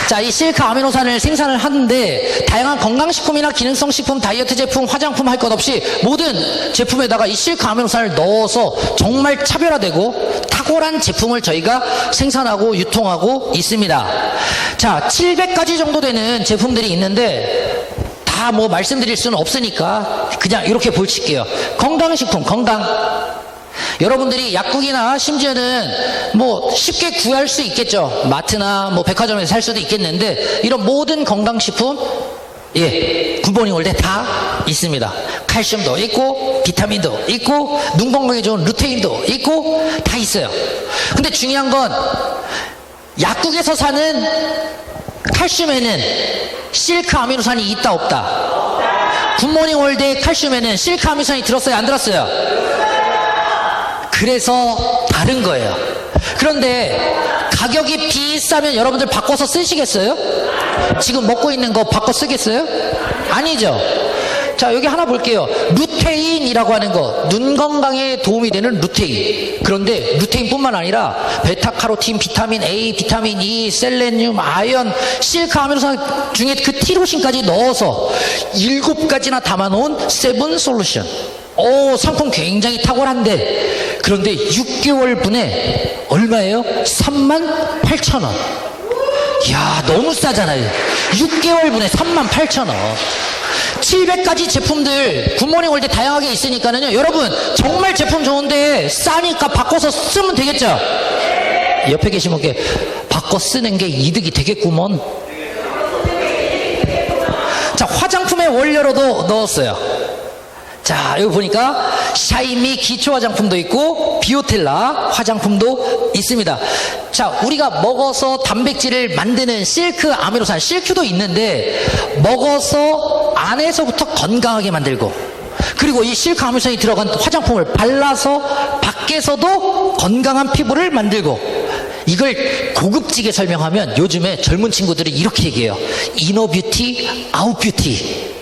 Speaker 1: 자, 이 실크 아미노산을 생산을 하는데 다양한 건강식품이나 기능성 식품, 다이어트 제품, 화장품 할 것 없이 모든 제품에다가 이 실크 아미노산을 넣어서 정말 차별화되고 탁월한 제품을 저희가 생산하고 유통하고 있습니다. 자, 700가지 정도 되는 제품들이 있는데 다 뭐 말씀드릴 수는 없으니까 그냥 이렇게 볼칠게요. 건강식품, 건강. 여러분들이 약국이나 심지어는 뭐 쉽게 구할 수 있겠죠. 마트나 뭐 백화점에서 살 수도 있겠는데 이런 모든 건강식품, 예, 굿모닝월드에 다 있습니다. 칼슘도 있고 비타민도 있고 눈 건강에 좋은 루테인도 있고 다 있어요. 근데 중요한 건 약국에서 사는 칼슘에는 실크 아미노산이 있다 없다? 굿모닝월드의 칼슘에는 실크 아미노산이 들었어요 안 들었어요? 그래서 다른 거예요. 그런데 가격이 비싸면 여러분들 바꿔서 쓰시겠어요? 지금 먹고 있는 거 바꿔 쓰겠어요? 아니죠. 자, 여기 하나 볼게요. 루테인이라고 하는 거, 눈 건강에 도움이 되는 루테인. 그런데 루테인뿐만 아니라 베타카로틴, 비타민 A, 비타민 E, 셀레늄, 아연, 실크 아미노산 중에 그 티로신까지 넣어서 7가지나 담아놓은 세븐 솔루션. 오, 상품 굉장히 탁월한데, 그런데 6개월분에 얼마예요? 38,000원. 이야, 너무 싸잖아요. 6개월분에 38,000원. 700가지 제품들 굿모닝월드 다양하게 있으니까는요, 여러분 정말 제품 좋은데 싸니까 바꿔서 쓰면 되겠죠? 옆에 계신 분께 바꿔 쓰는 게 이득이 되겠구먼. 자, 화장품의 원료로도 넣었어요. 자, 여기 보니까 샤이미 기초 화장품도 있고 비오텔라 화장품도 있습니다. 자, 우리가 먹어서 단백질을 만드는 실크 아미노산, 실큐도 있는데 먹어서 안에서부터 건강하게 만들고, 그리고 이 실크 아미노산이 들어간 화장품을 발라서 밖에서도 건강한 피부를 만들고, 이걸 고급지게 설명하면 요즘에 젊은 친구들이 이렇게 얘기해요. 이너 뷰티, 아웃 뷰티.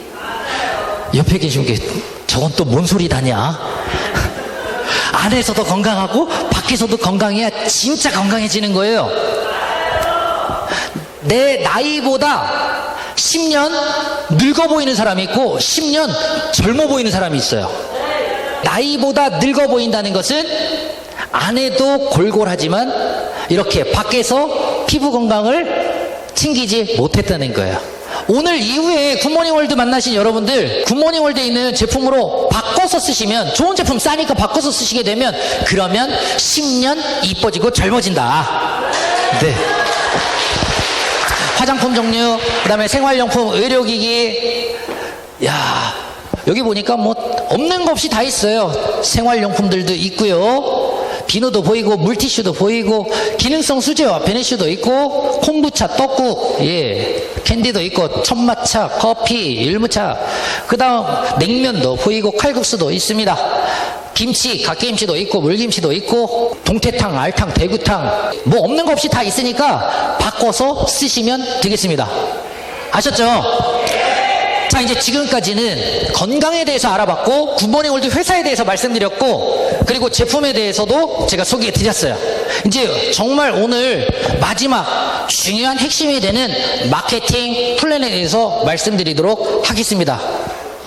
Speaker 1: 옆에 계신 게 저건 또 뭔 소리다냐? 안에서도 건강하고 밖에서도 건강해야 진짜 건강해지는 거예요. 내 나이보다 10년 늙어 보이는 사람이 있고 10년 젊어 보이는 사람이 있어요. 나이보다 늙어 보인다는 것은 안에도 골골하지만 이렇게 밖에서 피부 건강을 챙기지 못했다는 거예요. 오늘 이후에 굿모닝월드 만나신 여러분들, 굿모닝월드에 있는 제품으로 바꿔서 쓰시면, 좋은 제품 싸니까 바꿔서 쓰시게 되면, 그러면 10년 이뻐지고 젊어진다. 네. 화장품 종류, 그 다음에 생활용품, 의료기기. 야, 여기 보니까 뭐 없는 거 없이 다 있어요. 생활용품들도 있고요, 비누도 보이고 물티슈도 보이고 기능성 수제와 베네슈도 있고 콤부차, 떡국, 예, 캔디도 있고 천마차, 커피, 율무차, 그 다음 냉면도 보이고 칼국수도 있습니다. 김치, 갓김치도 있고 물김치도 있고 동태탕, 알탕, 대구탕, 뭐 없는 거 없이 다 있으니까 바꿔서 쓰시면 되겠습니다. 아셨죠? 자, 이제 지금까지는 건강에 대해서 알아봤고, 굿모닝 월드 회사에 대해서 말씀드렸고, 그리고 제품에 대해서도 제가 소개해 드렸어요. 이제 정말 오늘 마지막 중요한 핵심이 되는 마케팅 플랜에 대해서 말씀드리도록 하겠습니다.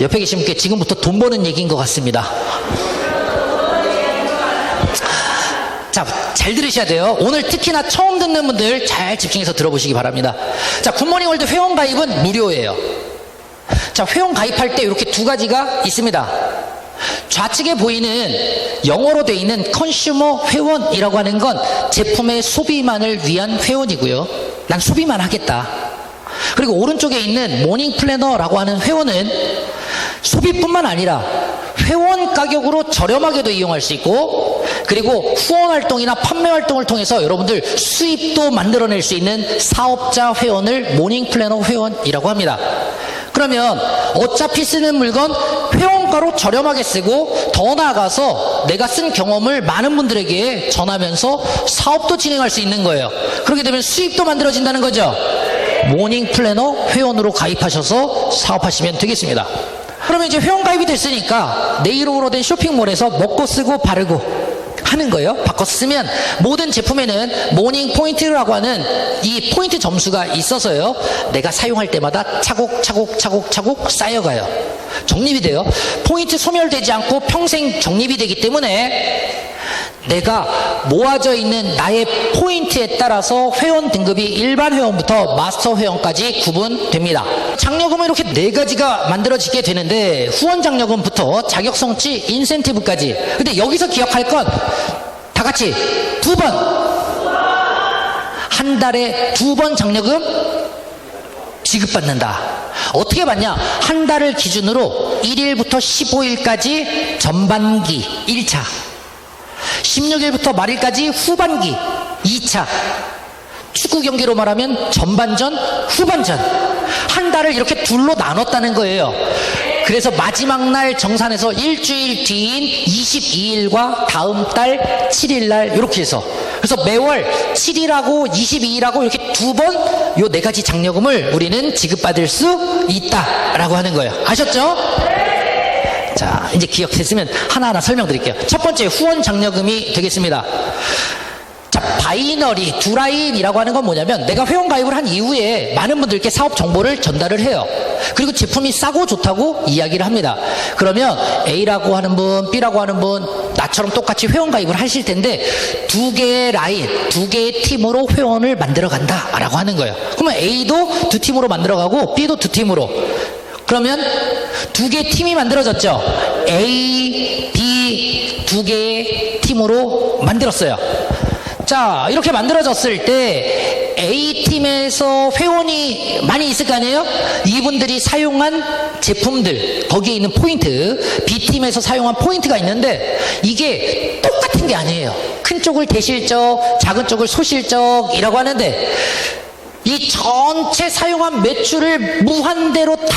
Speaker 1: 옆에 계신 분께 지금부터 돈 버는 얘기인 것 같습니다. 자, 잘 들으셔야 돼요. 오늘 특히나 처음 듣는 분들 잘 집중해서 들어보시기 바랍니다. 자, 굿모닝 월드 회원 가입은 무료예요. 자, 회원 가입할 때 이렇게 두 가지가 있습니다. 좌측에 보이는 영어로 되어 있는 컨슈머 회원이라고 하는 건 제품의 소비만을 위한 회원이고요. 난 소비만 하겠다. 그리고 오른쪽에 있는 모닝 플래너라고 하는 회원은 소비뿐만 아니라 회원 가격으로 저렴하게도 이용할 수 있고, 그리고 후원 활동이나 판매 활동을 통해서 여러분들 수입도 만들어낼 수 있는 사업자 회원을 모닝 플래너 회원이라고 합니다. 그러면 어차피 쓰는 물건 회원가로 저렴하게 쓰고, 더 나아가서 내가 쓴 경험을 많은 분들에게 전하면서 사업도 진행할 수 있는 거예요. 그렇게 되면 수입도 만들어진다는 거죠. 모닝 플래너 회원으로 가입하셔서 사업하시면 되겠습니다. 그러면 이제 회원 가입이 됐으니까 내 이름으로 된 쇼핑몰에서 먹고 쓰고 바르고 하는 거예요. 바꿔 쓰면 모든 제품에는 모닝 포인트라고 하는 이 포인트 점수가 있어서요, 내가 사용할 때마다 차곡차곡 쌓여가요. 적립이 돼요. 포인트 소멸되지 않고 평생 적립이 되기 때문에 내가 모아져 있는 나의 포인트에 따라서 회원 등급이 일반 회원부터 마스터 회원까지 구분됩니다. 장려금은 이렇게 네 가지가 만들어지게 되는데, 후원 장려금부터 자격성치 인센티브까지. 근데 여기서 기억할 건 다 같이 두 번, 한 달에 두 번 장려금 지급받는다. 어떻게 받냐? 한 달을 기준으로 1일부터 15일까지 전반기 1차, 16일부터 말일까지 후반기 2차, 축구 경기로 말하면 전반전, 후반전. 한 달을 이렇게 둘로 나눴다는 거예요. 그래서 마지막 날 정산해서 일주일 뒤인 22일과 다음 달 7일날 이렇게 해서, 그래서 매월 7일하고 22일하고 이렇게 두 번 요 네 가지 장려금을 우리는 지급받을 수 있다라고 하는 거예요. 아셨죠? 자, 이제 기억됐으면 하나하나 설명드릴게요. 첫 번째, 후원 장려금이 되겠습니다. 자, 바이너리 두 라인이라고 하는 건 뭐냐면, 내가 회원 가입을 한 이후에 많은 분들께 사업 정보를 전달을 해요. 그리고 제품이 싸고 좋다고 이야기를 합니다. 그러면 A라고 하는 분, B라고 하는 분, 나처럼 똑같이 회원 가입을 하실 텐데, 두 개의 라인, 두 개의 팀으로 회원을 만들어 간다라고 하는 거예요. 그러면 A도 두 팀으로 만들어 가고 B도 두 팀으로. 그러면 두 개의 팀이 만들어졌죠. A, B 두 개의 팀으로 만들었어요. 자, 이렇게 만들어졌을 때 A팀에서 회원이 많이 있을 거 아니에요? 이분들이 사용한 제품들, 거기에 있는 포인트, B팀에서 사용한 포인트가 있는데, 이게 똑같은 게 아니에요. 큰 쪽을 대실적, 작은 쪽을 소실적이라고 하는데, 이 전체 사용한 매출을 무한대로 다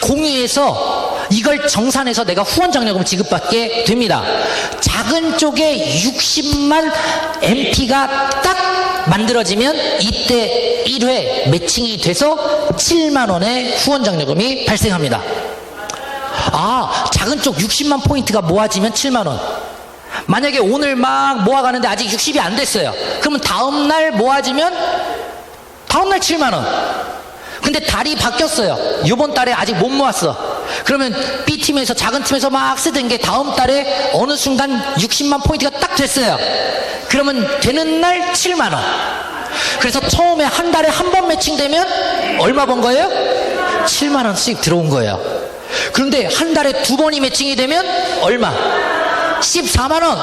Speaker 1: 공유해서 이걸 정산해서 내가 후원 장려금 지급받게 됩니다. 작은 쪽에 60만 MP가 딱 만들어지면 이때 1회 매칭이 돼서 7만 원의 후원 장려금이 발생합니다. 아, 작은 쪽 60만 포인트가 모아지면 7만 원. 만약에 오늘 막 모아가는데 아직 60이 안 됐어요. 그러면 다음날 모아지면 다음날 7만 원. 근데 달이 바뀌었어요. 이번 달에 아직 못 모았어. 그러면 B팀에서, 작은 팀에서 막 쓰던 게 다음 달에 어느 순간 60만 포인트가 딱 됐어요. 그러면 되는 날 7만 원. 그래서 처음에 한 달에 한 번 매칭되면 얼마 번 거예요? 7만 원 수익 들어온 거예요. 그런데 한 달에 두 번이 매칭이 되면 얼마? 14만 원.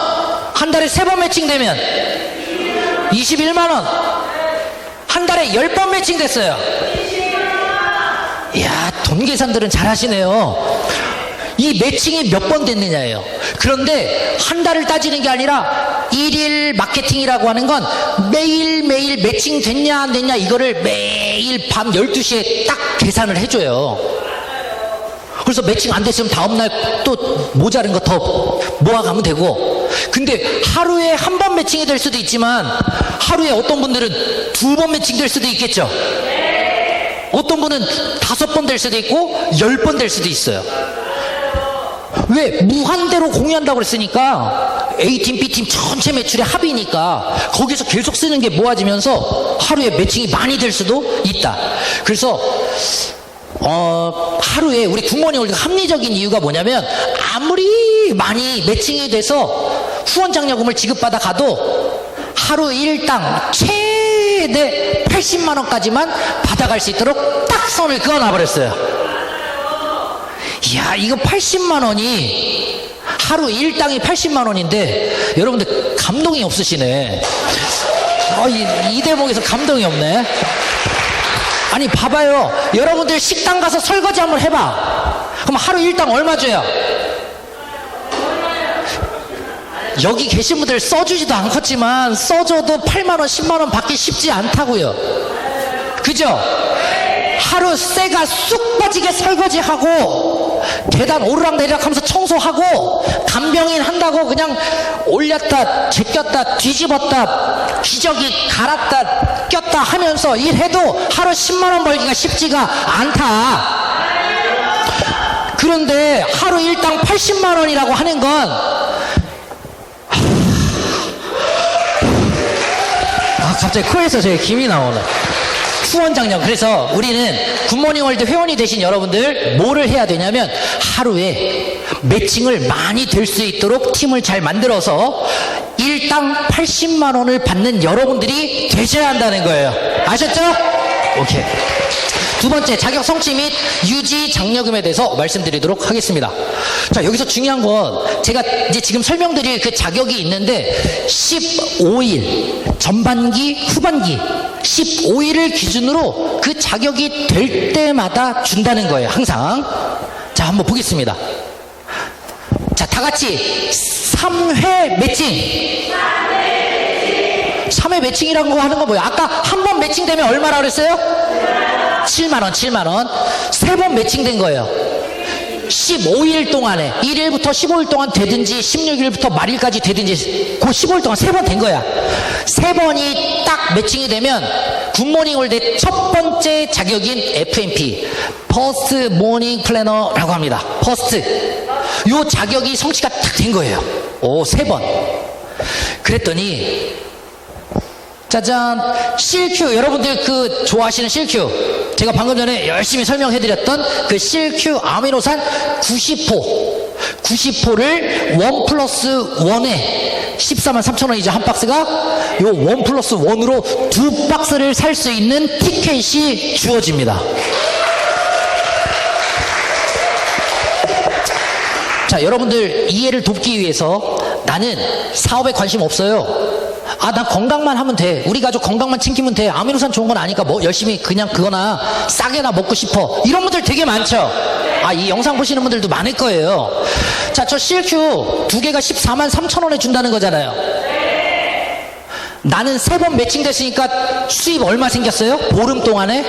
Speaker 1: 한 달에 세 번 매칭되면 21만 원. 한 달에 10번 매칭됐어요. 이야, 돈 계산들은 잘 하시네요. 이 매칭이 몇 번 됐느냐예요. 그런데 한 달을 따지는 게 아니라 일일 마케팅이라고 하는 건 매일매일 매칭 됐냐 안 됐냐 이거를 매일 밤 12시에 딱 계산을 해줘요. 그래서 매칭 안 됐으면 다음날 또 모자른 거 더 모아가면 되고. 근데 하루에 한 번 매칭이 될 수도 있지만 하루에 어떤 분들은 두 번 매칭 될 수도 있겠죠. 어떤 분은 5번 될 수도 있고 10번 될 수도 있어요. 왜? 무한대로 공유한다고 그랬으니까 A팀, B팀 전체 매출의 합이니까 거기서 계속 쓰는 게 모아지면서 하루에 매칭이 많이 될 수도 있다. 그래서 하루에 우리 굿모닝 월드가 합리적인 이유가 뭐냐면 아무리 많이 매칭이 돼서 후원 장려금을 지급받아 가도 하루 일당 최대 80만 원까지만 받아갈 수 있도록 딱 선을 그어놔버렸어요. 이야, 이거 80만 원이 하루 일당이 80만 원인데 여러분들 감동이 없으시네. 이 대목에서 감동이 없네. 아니 봐봐요, 여러분들 식당 가서 설거지 한번 해봐. 그럼 하루 일당 얼마 줘요? 여기 계신 분들 써주지도 않겠지만 써줘도 8만원 10만원 받기 쉽지 않다고요. 그죠? 하루 쇠가 쑥 빠지게 설거지하고 계단 오르락내리락 하면서 청소하고 간병인 한다고 그냥 올렸다 제꼈다 뒤집었다 기저귀 갈았다 꼈다 하면서 일해도 하루 10만원 벌기가 쉽지가 않다. 그런데 하루 일당 80만원이라고 하는 건 갑자기 코에서 제 김이 나오네. 후원장려. 그래서 우리는 굿모닝월드 회원이 되신 여러분들 뭐를 해야 되냐면 하루에 매칭을 많이 될 수 있도록 팀을 잘 만들어서 일당 80만 원을 받는 여러분들이 되셔야 한다는 거예요. 아셨죠? 오케이. 두 번째, 자격 성취 및 유지 장려금에 대해서 말씀드리도록 하겠습니다. 자, 여기서 중요한 건 제가 이제 지금 설명드릴 그 자격이 있는데 15일 전반기 후반기 15일을 기준으로 그 자격이 될 때마다 준다는 거예요. 항상. 자, 한번 보겠습니다. 자, 다 같이 3회 매칭. 3회 매칭이라고 하는 건 뭐예요? 아까 한 번 매칭되면 얼마라 그랬어요? 7만원, 7만원. 3번 매칭된 거예요. 15일 동안에 1일부터 15일 동안 되든지 16일부터 말일까지 되든지 그 15일 동안 3번 된 거야. 3번이 딱 매칭이 되면 굿모닝 월드의 첫 번째 자격인 FMP 퍼스트 모닝 플래너라고 합니다. 퍼스트. 요 자격이 성취가 딱 된 거예요. 오, 3번. 그랬더니 짜잔, CLQ. 여러분들 그 좋아하시는 CLQ, 제가 방금 전에 열심히 설명해드렸던 그 CLQ 아미노산 90호를 1+1에 14만 3천 원이죠. 한 박스가. 요 1+1으로 2박스를 살 수 있는 티켓이 주어집니다. 자, 여러분들 이해를 돕기 위해서 나는 사업에 관심 없어요. 난 건강만 하면 돼. 우리 가족 건강만 챙기면 돼. 아미노산 좋은 건 아니까 뭐 열심히 그냥 그거나 싸게나 먹고 싶어. 이런 분들 되게 많죠. 이 영상 보시는 분들도 많을 거예요. 자, 저 CLQ 2개가 14만 3천 원에 준다는 거잖아요. 나는 3번 매칭됐으니까 수입 얼마 생겼어요? 보름 동안에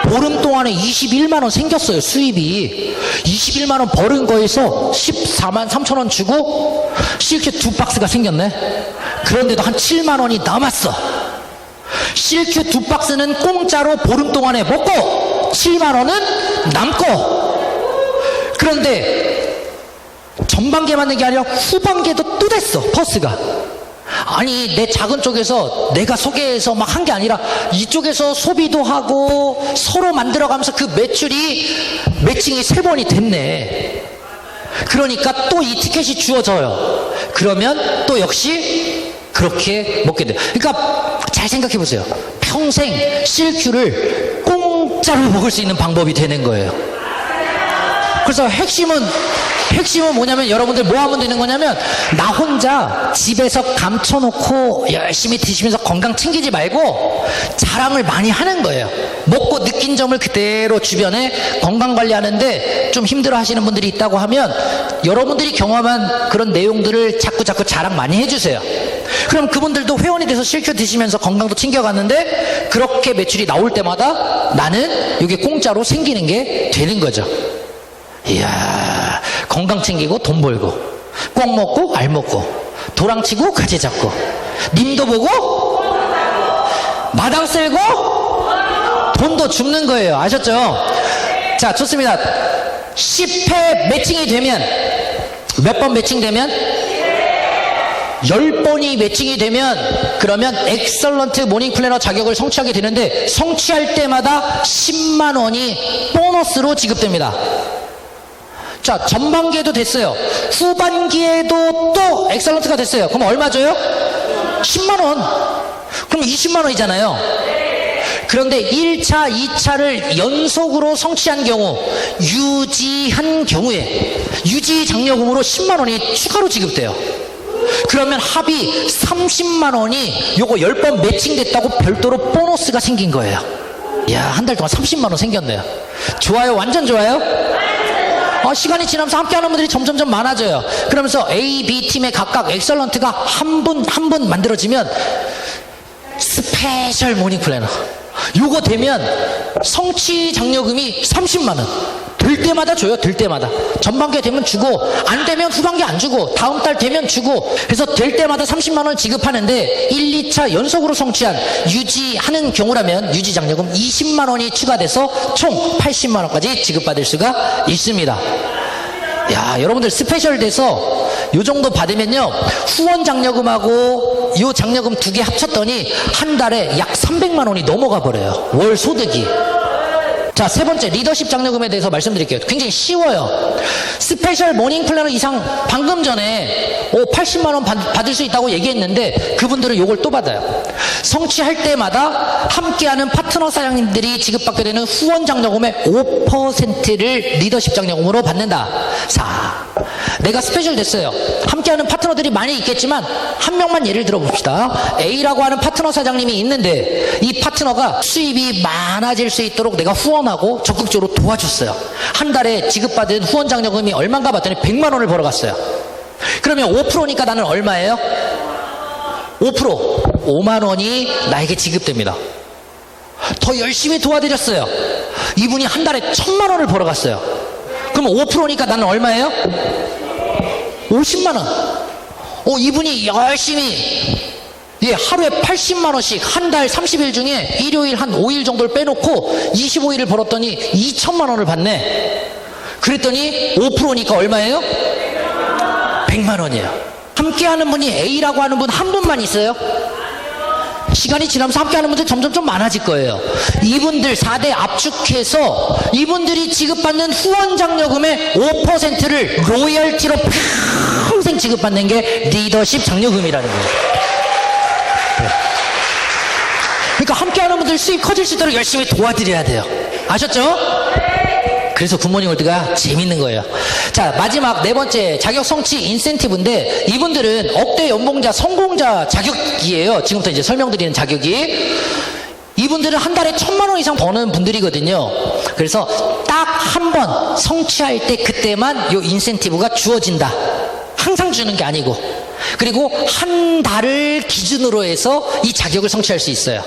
Speaker 1: 21만 원 생겼어요. 수입이 21만 원 벌은 거에서 14만 3천 원 주고 CLQ 2박스가 생겼네. 그런데도 한 7만 원이 남았어. CLQ 2박스는 공짜로 보름 동안에 먹고 7만 원은 남고. 그런데 전반기에 맞는 게 아니라 후반기에도 또 됐어. 퍼스가. 아니, 내 작은 쪽에서 내가 소개해서 막 한 게 아니라 이쪽에서 소비도 하고 서로 만들어가면서 그 매칭이 3번이 됐네. 그러니까 또 이 티켓이 주어져요. 그러면 또 역시 그렇게 먹게 돼요. 그러니까 잘 생각해 보세요. 평생 CLQ를 공짜로 먹을 수 있는 방법이 되는 거예요. 그래서 핵심은 뭐냐면 여러분들 뭐 하면 되는 거냐면 나 혼자 집에서 감춰놓고 열심히 드시면서 건강 챙기지 말고 자랑을 많이 하는 거예요. 먹고 느낀 점을 그대로 주변에 건강 관리하는데 좀 힘들어 하시는 분들이 있다고 하면 여러분들이 경험한 그런 내용들을 자꾸 자랑 많이 해주세요. 그럼 그분들도 회원이 돼서 CLQ 드시면서 건강도 챙겨갔는데 그렇게 매출이 나올 때마다 나는 이게 공짜로 생기는 게 되는 거죠. 이야, 건강 챙기고 돈 벌고 꼭 먹고 알 먹고 도랑치고 가지 잡고 님도 보고 마당 쓸고 돈도 줍는 거예요. 아셨죠? 자, 좋습니다. 10회 매칭이 되면, 몇 번 매칭되면? 10번이 매칭이 되면, 그러면 엑설런트 모닝 플래너 자격을 성취하게 되는데, 성취할 때마다 10만 원이 보너스로 지급됩니다. 자, 전반기에도 됐어요. 후반기에도 또 엑설런트가 됐어요. 그럼 얼마 줘요? 10만 원. 그럼 20만 원이잖아요. 그런데 1차, 2차를 연속으로 성취한 경우, 유지한 경우에 유지 장려금으로 10만 원이 추가로 지급돼요. 그러면 합이 30만 원이 요거 10번 매칭됐다고 별도로 보너스가 생긴 거예요. 이야, 한 달 동안 30만 원 생겼네요. 좋아요? 완전 좋아요? 시간이 지나면서 함께하는 분들이 점점점 많아져요. 그러면서 A, B 팀의 각각 엑설런트가 한 분 한 분 만들어지면 스페셜 모닝 플래너, 요거 되면 성취 장려금이 30만 원 될 때마다 줘요. 될 때마다. 전반기에 되면 주고, 안 되면 후반기 안 주고, 다음 달 되면 주고, 그래서 될 때마다 30만 원 지급하는데 1, 2차 연속으로 성취한 유지하는 경우라면 유지 장려금 20만 원이 추가돼서 총 80만 원까지 지급받을 수가 있습니다. 야, 여러분들 스페셜 돼서 요 정도 받으면요, 후원 장려금하고 요 장려금 두 개 합쳤더니 한 달에 약 300만 원이 넘어가 버려요. 월 소득이. 자, 세 번째 리더십 장려금에 대해서 말씀드릴게요. 굉장히 쉬워요. 스페셜 모닝 플래너 이상 방금 전에 80만 원 받을 수 있다고 얘기했는데, 그분들은 요걸 또 받아요. 성취할 때마다 함께하는 파트너 사장님들이 지급받게 되는 후원 장려금의 5%를 리더십 장려금으로 받는다. 자, 내가 스페셜 됐어요. 함께하는 파트너들이 많이 있겠지만 한 명만 예를 들어 봅시다. A라고 하는 파트너 사장님이 있는데, 이 파트너가 수입이 많아질 수 있도록 내가 후원하고 적극적으로 도와줬어요. 한 달에 지급받은 후원 장려금이 얼마인가 봤더니 100만 원을 벌어갔어요. 그러면 5%니까 나는 얼마예요? 5%, 5만 원이 나에게 지급됩니다. 더 열심히 도와드렸어요. 이분이 한 달에 1000만 원을 벌어갔어요. 그럼 5%니까 나는 얼마예요? 50만 원. 이분이 열심히, 하루에 80만 원씩 한 달 30일 중에 일요일 한 5일 정도를 빼놓고 25일을 벌었더니 2천만 원을 받네. 그랬더니 5%니까 얼마예요? 100만 원이에요. 함께하는 분이 A라고 하는 분 한 분만 있어요? 시간이 지나면서 함께하는 분들 점점 좀 많아질 거예요. 이분들 4대 압축해서 이분들이 지급받는 후원 장려금의 5%를 로열티로 평생 지급받는 게 리더십 장려금이라는 거예요. 그러니까 함께하는 분들 수입 커질 수 있도록 열심히 도와드려야 돼요. 아셨죠? 그래서 굿모닝 월드가 재밌는 거예요. 자, 마지막 네 번째 자격 성취 인센티브인데, 이분들은 억대 연봉자 성공자 자격이에요. 지금부터 이제 설명드리는 자격이. 이분들은 한 달에 1000만 원 이상 버는 분들이거든요. 그래서 딱 한 번 성취할 때 그때만 요 인센티브가 주어진다. 항상 주는 게 아니고. 그리고 한 달을 기준으로 해서 이 자격을 성취할 수 있어요.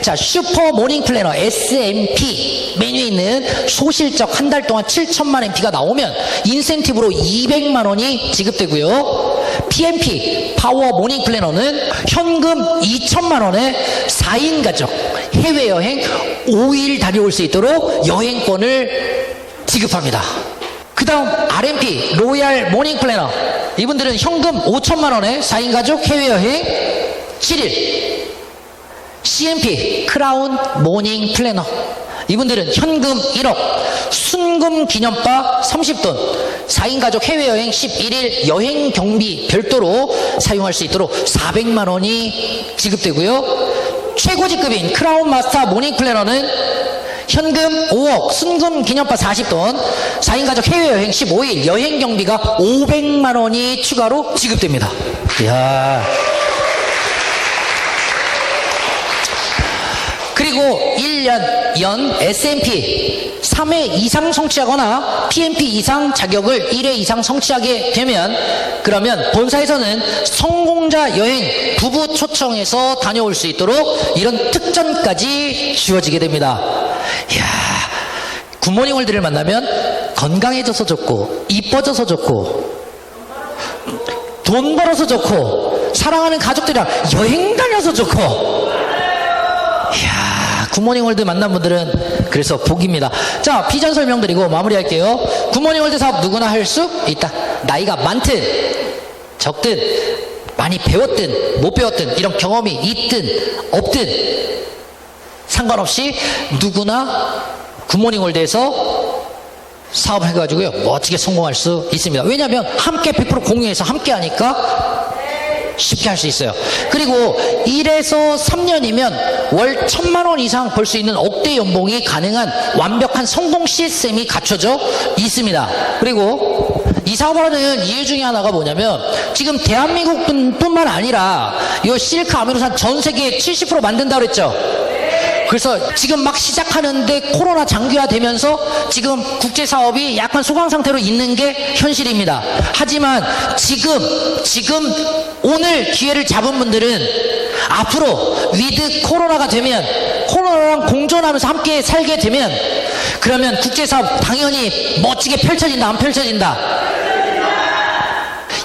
Speaker 1: 자, 슈퍼 모닝 플래너 SMP 메뉴에 있는 소실적 한 달 동안 7천만 MP가 나오면 인센티브로 200만 원이 지급되고요. PMP 파워 모닝 플래너는 현금 2천만 원에 4인 가족 해외여행 5일 다녀올 수 있도록 여행권을 지급합니다. 그 다음 RMP 로얄 모닝 플래너, 이분들은 현금 5천만 원에 4인 가족 해외여행 7일. CMP 크라운 모닝 플래너, 이분들은 현금 1억 순금 기념바 30돈 4인 가족 해외여행 11일 여행 경비 별도로 사용할 수 있도록 400만 원이 지급되고요. 최고직급인 크라운 마스터 모닝 플래너는 현금 5억 순금 기념바 40돈 4인 가족 해외여행 15일 여행 경비가 500만 원이 추가로 지급됩니다. 이야. 그리고 1년 연 SMP 3회 이상 성취하거나 PMP 이상 자격을 1회 이상 성취하게 되면, 그러면 본사에서는 성공자 여행 부부 초청해서 다녀올 수 있도록 이런 특전까지 주어지게 됩니다. 이야, 굿모닝 월드를 만나면 건강해져서 좋고, 이뻐져서 좋고, 돈 벌어서 좋고, 사랑하는 가족들이랑 여행 다녀서 좋고, 이야, 굿모닝 월드 만난 분들은 그래서 복입니다. 자, 비전 설명드리고 마무리할게요. 굿모닝 월드 사업 누구나 할 수 있다. 나이가 많든 적든 많이 배웠든 못 배웠든 이런 경험이 있든 없든 상관없이 누구나 굿모닝 월드에서 사업을 해가지고요 멋지게 성공할 수 있습니다. 왜냐하면 함께 100% 공유해서 함께 하니까 쉽게 할 수 있어요. 그리고 1에서 3년이면 월 1,000만 원 이상 벌 수 있는 억대 연봉이 가능한 완벽한 성공 시스템이 갖춰져 있습니다. 그리고 이 사업을 하는 이유 중에 하나가 뭐냐면 지금 대한민국 뿐만 아니라 이 실크 아미노산 전 세계 70% 만든다고 그랬죠. 그래서 지금 막 시작하는데 코로나 장기화되면서 지금 국제사업이 약간 소강 상태로 있는 게 현실입니다. 하지만 지금 오늘 기회를 잡은 분들은 앞으로 위드 코로나가 되면 코로나랑 공존하면서 함께 살게 되면 그러면 국제사업 당연히 멋지게 펼쳐진다 안 펼쳐진다?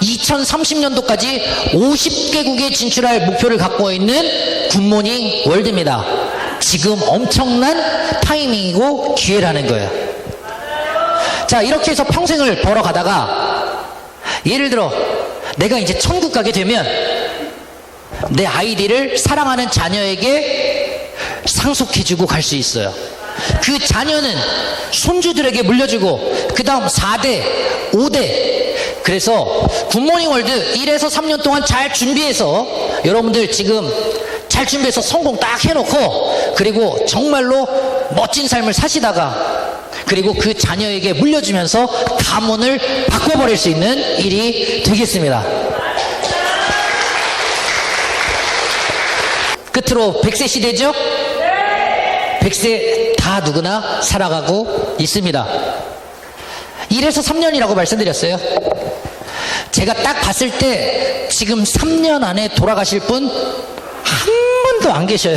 Speaker 1: 2030년도까지 50개국에 진출할 목표를 갖고 있는 굿모닝 월드입니다. 지금 엄청난 타이밍이고 기회라는 거예요. 자, 이렇게 해서 평생을 벌어가다가 예를 들어 내가 이제 천국 가게 되면 내 아이디를 사랑하는 자녀에게 상속해주고 갈 수 있어요. 그 자녀는 손주들에게 물려주고 그 다음 4대 5대. 그래서 굿모닝 월드 1에서 3년 동안 잘 준비해서 여러분들 지금 잘 준비해서 성공 딱 해놓고 그리고 정말로 멋진 삶을 사시다가 그리고 그 자녀에게 물려주면서 가문을 바꿔버릴 수 있는 일이 되겠습니다. 끝으로 100세 시대죠? 100세 다 누구나 살아가고 있습니다. 1에서 3년이라고 말씀드렸어요. 제가 딱 봤을 때 지금 3년 안에 돌아가실 분 한 분도 안 계셔요.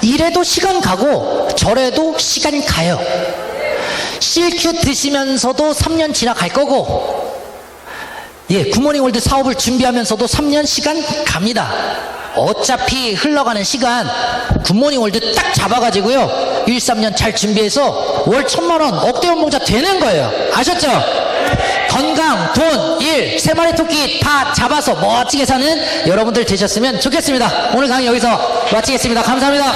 Speaker 1: 이래도 시간 가고 저래도 시간 가요. 실큐 드시면서도 3년 지나갈 거고 예, 굿모닝 월드 사업을 준비하면서도 3년 시간 갑니다. 어차피 흘러가는 시간 굿모닝 월드 딱 잡아가지고요 1, 3년 잘 준비해서 월 1,000만 원 억대 연봉자 되는 거예요. 아셨죠? 건강, 돈, 일, 3마리 토끼 다 잡아서 멋지게 사는 여러분들 되셨으면 좋겠습니다. 오늘 강의 여기서 마치겠습니다. 감사합니다.